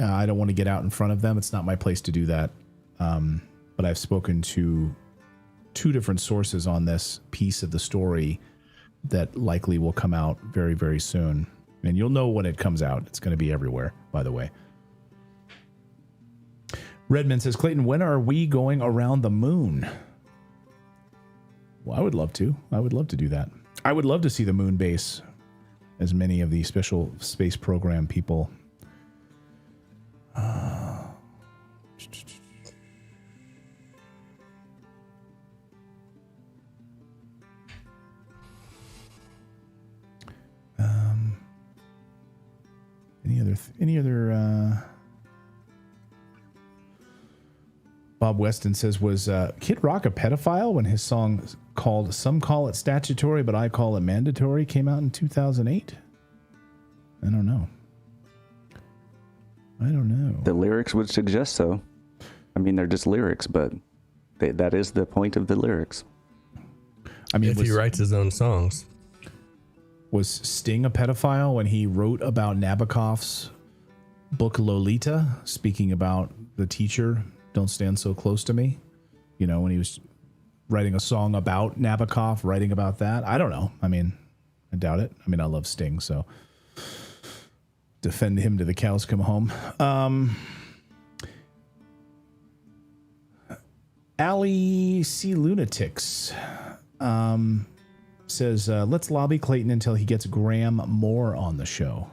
I don't want to get out in front of them. It's not my place to do that. But I've spoken to 2 different sources on this piece of the story that likely will come out very, very soon. And you'll know when it comes out. It's going to be everywhere, by the way. Redmond says, Clayton, when are we going around the moon? Well, I would love to. I would love to do that. I would love to see the moon base, as many of the special space program people. Any other Bob Weston says, was Kid Rock a pedophile when his song called Some Call It Statutory, but I Call It Mandatory came out in 2008? I don't know. The lyrics would suggest so. I mean, they're just lyrics, but that is the point of the lyrics. I mean, if he writes his own songs. Was Sting a pedophile when he wrote about Nabokov's book Lolita, speaking about the teacher, Don't Stand So Close to Me? You know, when he was writing a song about Nabokov, writing about that? I don't know. I mean, I doubt it. I mean, I love Sting, so defend him to the cows come home. Allie C. Lunatics says, let's lobby Clayton until he gets Graham Moore on the show.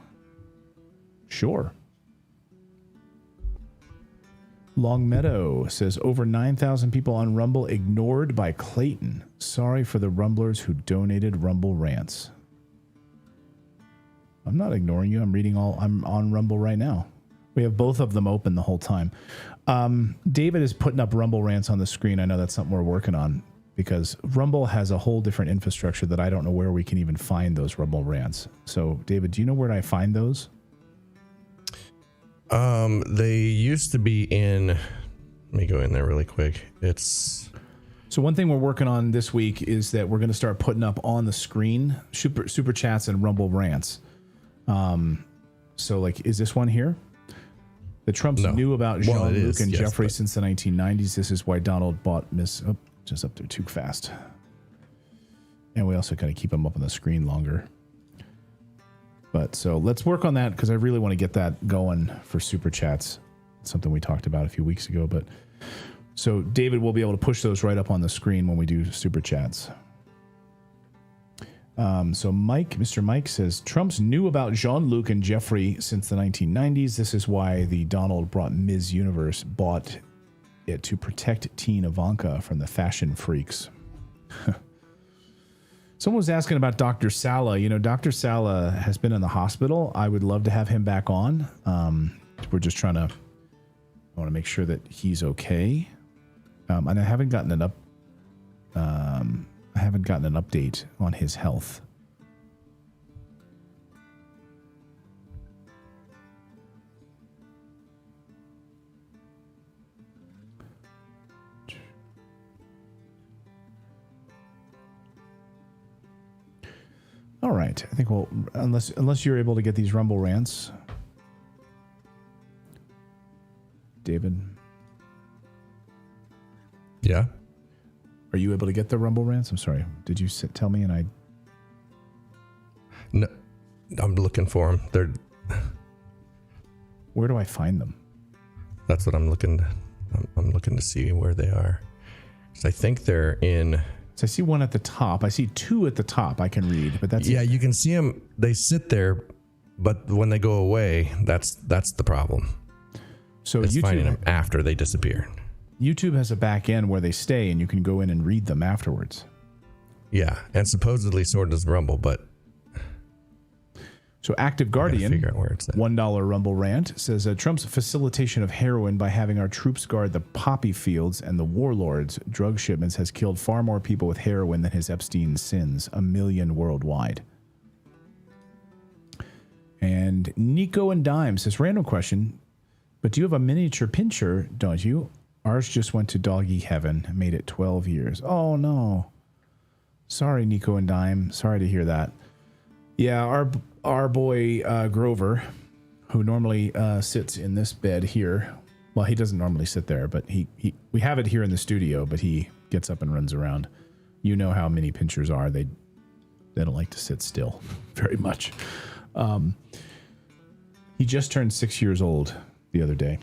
Sure. Longmeadow says, over 9,000 people on Rumble ignored by Clayton. Sorry for the Rumblers who donated Rumble rants. I'm not ignoring you. I'm on Rumble right now. We have both of them open the whole time. David is putting up Rumble rants on the screen. I know that's something we're working on because Rumble has a whole different infrastructure that I don't know where we can even find those Rumble rants. So, David, do you know where I find those? They used to be in. Let me go in there really quick. So one thing we're working on this week is that we're going to start putting up on the screen super chats and Rumble rants. So like, is this one here? The Trumps knew about Jean-Luc and Jeffrey since the 1990s. This is why Donald bought just up there too fast. And we also got to keep them up on the screen longer. But so let's work on that because I really want to get that going for super chats. It's something we talked about a few weeks ago. But so David will be able to push those right up on the screen when we do super chats. So Mr. Mike says, Trump's knew about Jean-Luc and Jeffrey since the 1990s. This is why the Donald brought Ms. Universe bought it to protect teen Ivanka from the fashion freaks. Someone was asking about Dr. Sala. You know, Dr. Sala has been in the hospital. I would love to have him back on. We're just I want to make sure that he's okay. And I haven't gotten an update on his health. All right. I think unless you're able to get these Rumble rants. David? Yeah. Are you able to get the Rumble rants? I'm sorry. Did you tell me and I... No, I'm looking for them. Where do I find them? That's what I'm looking to see where they are. So I think they're in... So I see one at the top. I see two at the top I can read, but that's... Yeah, you can see them. They sit there, but when they go away, that's the problem. So it's YouTube, finding them after they disappear. YouTube has a back end where they stay, and you can go in and read them afterwards. Yeah, and supposedly so does Rumble, but... So Active Guardian, figure out where it's at. $1 Rumble rant, says Trump's facilitation of heroin by having our troops guard the poppy fields and the warlords' drug shipments has killed far more people with heroin than his Epstein sins, 1 million worldwide. And Nico and Dime says, random question, but do you have a miniature pincher, don't you? Ours just went to doggy heaven, made it 12 years. Oh, no. Sorry, Nico and Dime. Sorry to hear that. Yeah, our boy Grover, who normally sits in this bed here. Well, he doesn't normally sit there, but we have it here in the studio, but he gets up and runs around. You know how mini pinchers are. They don't like to sit still very much. He just turned 6 years old the other day.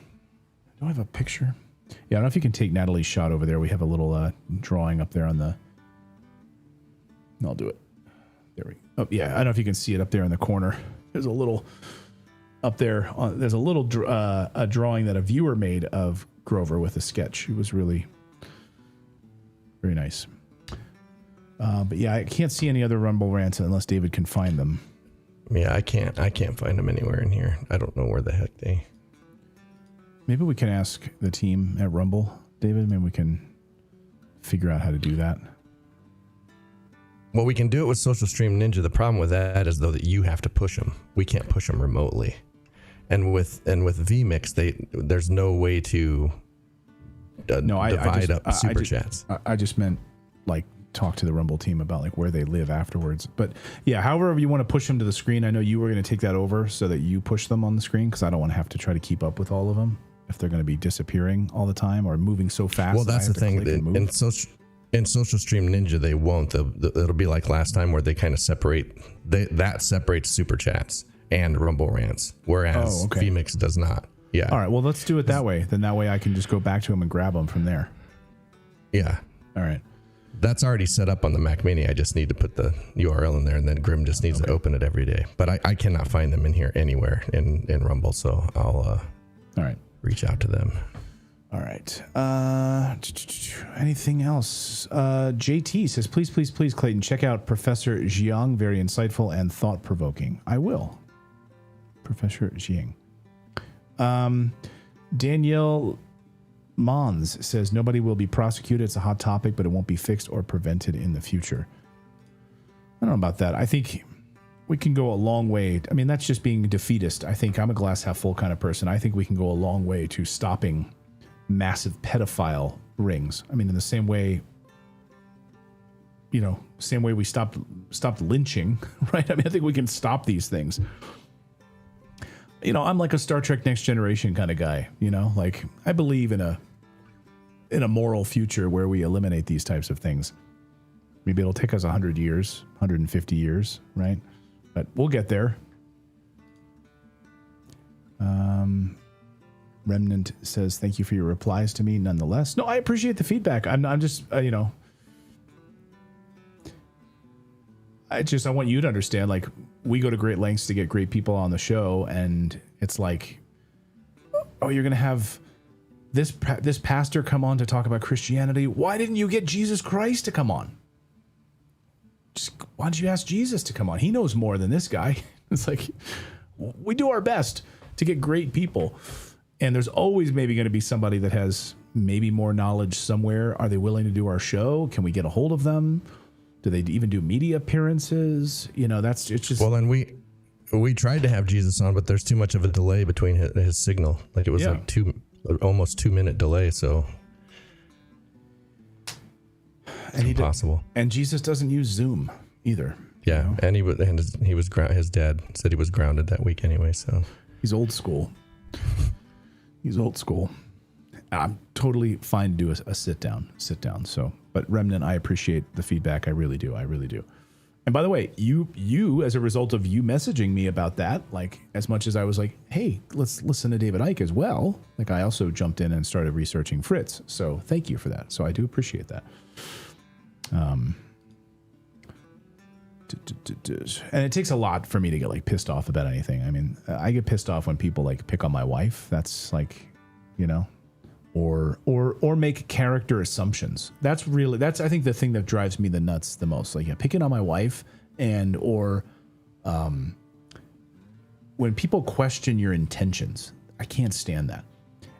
Do I have a picture? Yeah, I don't know if you can take Natalie's shot over there. We have a little drawing up there on the... I'll do it. There we go. Oh, yeah, I don't know if you can see it up there in the corner. There's a little... Up there, there's a little a drawing that a viewer made of Grover with a sketch. It was really very nice. But yeah, I can't see any other Rumble rants unless David can find them. Yeah, I can't find them anywhere in here. I don't know where the heck they... Maybe we can ask the team at Rumble, David. Maybe we can figure out how to do that. Well, we can do it with Social Stream Ninja. The problem with that is, though, that you have to push them. We can't push them remotely. And with vMix, there's no way to divide up super chats. I just meant like talk to the Rumble team about like where they live afterwards. But yeah, however you want to push them to the screen. I know you were going to take that over so that you push them on the screen because I don't want to have to try to keep up with all of them if they're going to be disappearing all the time or moving so fast. Well, that's the thing. In Social Stream Ninja, they won't. It'll be like last time where they kind of separate. That separates super chats and Rumble rants, whereas Vmix does not. Yeah. All right. Well, let's do it that way. Then that way I can just go back to him and grab them from there. Yeah. All right. That's already set up on the Mac Mini. I just need to put the URL in there, and then Grim just needs to open it every day. But I cannot find them in here anywhere in Rumble, so I'll all right, reach out to them. All right. Anything else? JT says, please, Clayton, check out Professor Jiang. Very insightful and thought-provoking. I will. Professor Jiang. Danielle Mons says, nobody will be prosecuted. It's a hot topic, but it won't be fixed or prevented in the future. I don't know about that. I think we can go a long way. I mean, that's just being defeatist. I think I'm a glass half full kind of person. I think we can go a long way to stopping massive pedophile rings. I mean, in the same way, we stopped lynching, right? I mean, I think we can stop these things. I'm like a Star Trek Next Generation kind of guy, like I believe in a moral future where we eliminate these types of things. Maybe it'll take us 100 years, 150 years, right? But we'll get there. Remnant says, thank you for your replies to me nonetheless. No, I appreciate the feedback. I'm just, I want you to understand, like, we go to great lengths to get great people on the show, and it's like, oh, you're going to have this pastor come on to talk about Christianity. Why didn't you get Jesus Christ to come on? Why don't you ask Jesus to come on? He knows more than this guy. It's like, we do our best to get great people. And there's always maybe going to be somebody that has maybe more knowledge somewhere. Are they willing to do our show? Can we get a hold of them? Do they even do media appearances? It's just. Well, and we tried to have Jesus on, but there's too much of a delay between his signal. Like it was like almost 2 minute delay. So it's impossible. And Jesus doesn't use Zoom either. Yeah, and his dad said he was grounded that week anyway. So he's old school. He's old school. I'm totally fine to do a sit down. So, but Remnant, I appreciate the feedback. I really do. And by the way, you as a result of you messaging me about that, like as much as I was like, hey, let's listen to David Icke as well. Like I also jumped in and started researching Fritz. So thank you for that. So I do appreciate that. And it takes a lot for me to get like pissed off about anything. I mean, I get pissed off when people like pick on my wife. That's like, or make character assumptions. That's I think the thing that drives me the nuts the most. Like picking on my wife or when people question your intentions. I can't stand that.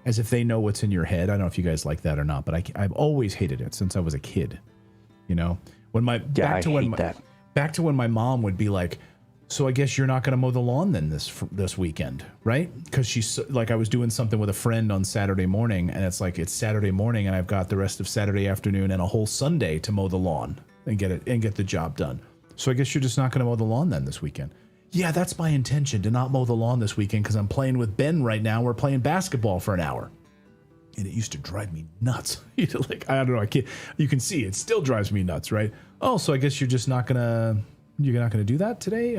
As if they know what's in your head. I don't know if you guys like that or not, but I've always hated it since I was a kid. Back to when my mom would be like, so I guess you're not going to mow the lawn then this weekend, right? Because she's like, I was doing something with a friend on Saturday morning, and it's like, it's Saturday morning, and I've got the rest of Saturday afternoon and a whole Sunday to mow the lawn and get the job done. So I guess you're just not going to mow the lawn then this weekend. Yeah, that's my intention, to not mow the lawn this weekend because I'm playing with Ben right now. We're playing basketball for an hour. And it used to drive me nuts. Like, I don't know. You can see it still drives me nuts, right? Oh, so I guess you're just not gonna do that today?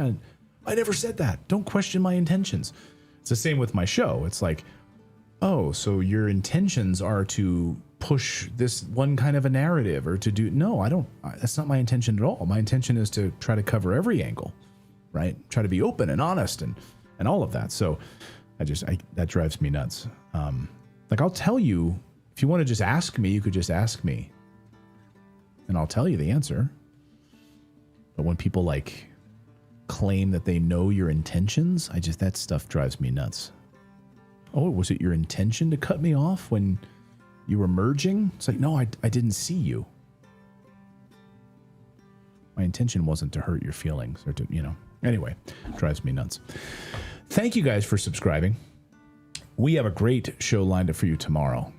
I never said that. Don't question my intentions. It's the same with my show. It's like, oh, so your intentions are to push this one kind of a narrative or to do. No, I don't. That's not my intention at all. My intention is to try to cover every angle, right? Try to be open and honest and all of that. So that drives me nuts. Like, I'll tell you, if you want to just ask me, you could just ask me. And I'll tell you the answer. But when people, like, claim that they know your intentions, that stuff drives me nuts. Oh, was it your intention to cut me off when you were merging? It's like, no, I didn't see you. My intention wasn't to hurt your feelings or to, Anyway, drives me nuts. Thank you guys for subscribing. We have a great show lined up for you tomorrow.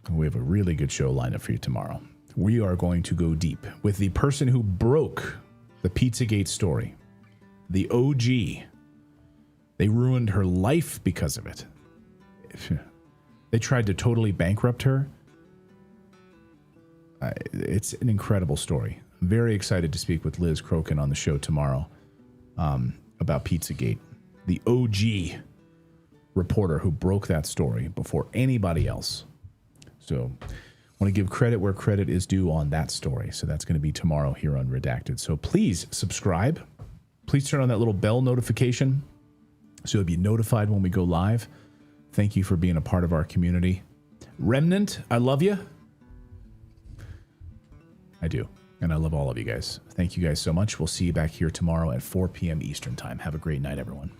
We have a really good show lined up for you tomorrow. We are going to go deep with the person who broke the Pizzagate story. The OG. They ruined her life because of it. They tried to totally bankrupt her. It's an incredible story. I'm very excited to speak with Liz Crokin on the show tomorrow about Pizzagate, the OG reporter who broke that story before anybody else. So I want to give credit where credit is due on that story. So that's going to be tomorrow here on Redacted. So please subscribe. Please turn on that little bell notification so you'll be notified when we go live. Thank you for being a part of our community. Remnant, I love you. I do. And I love all of you guys. Thank you guys so much. We'll see you back here tomorrow at 4 p.m. Eastern Time. Have a great night, everyone.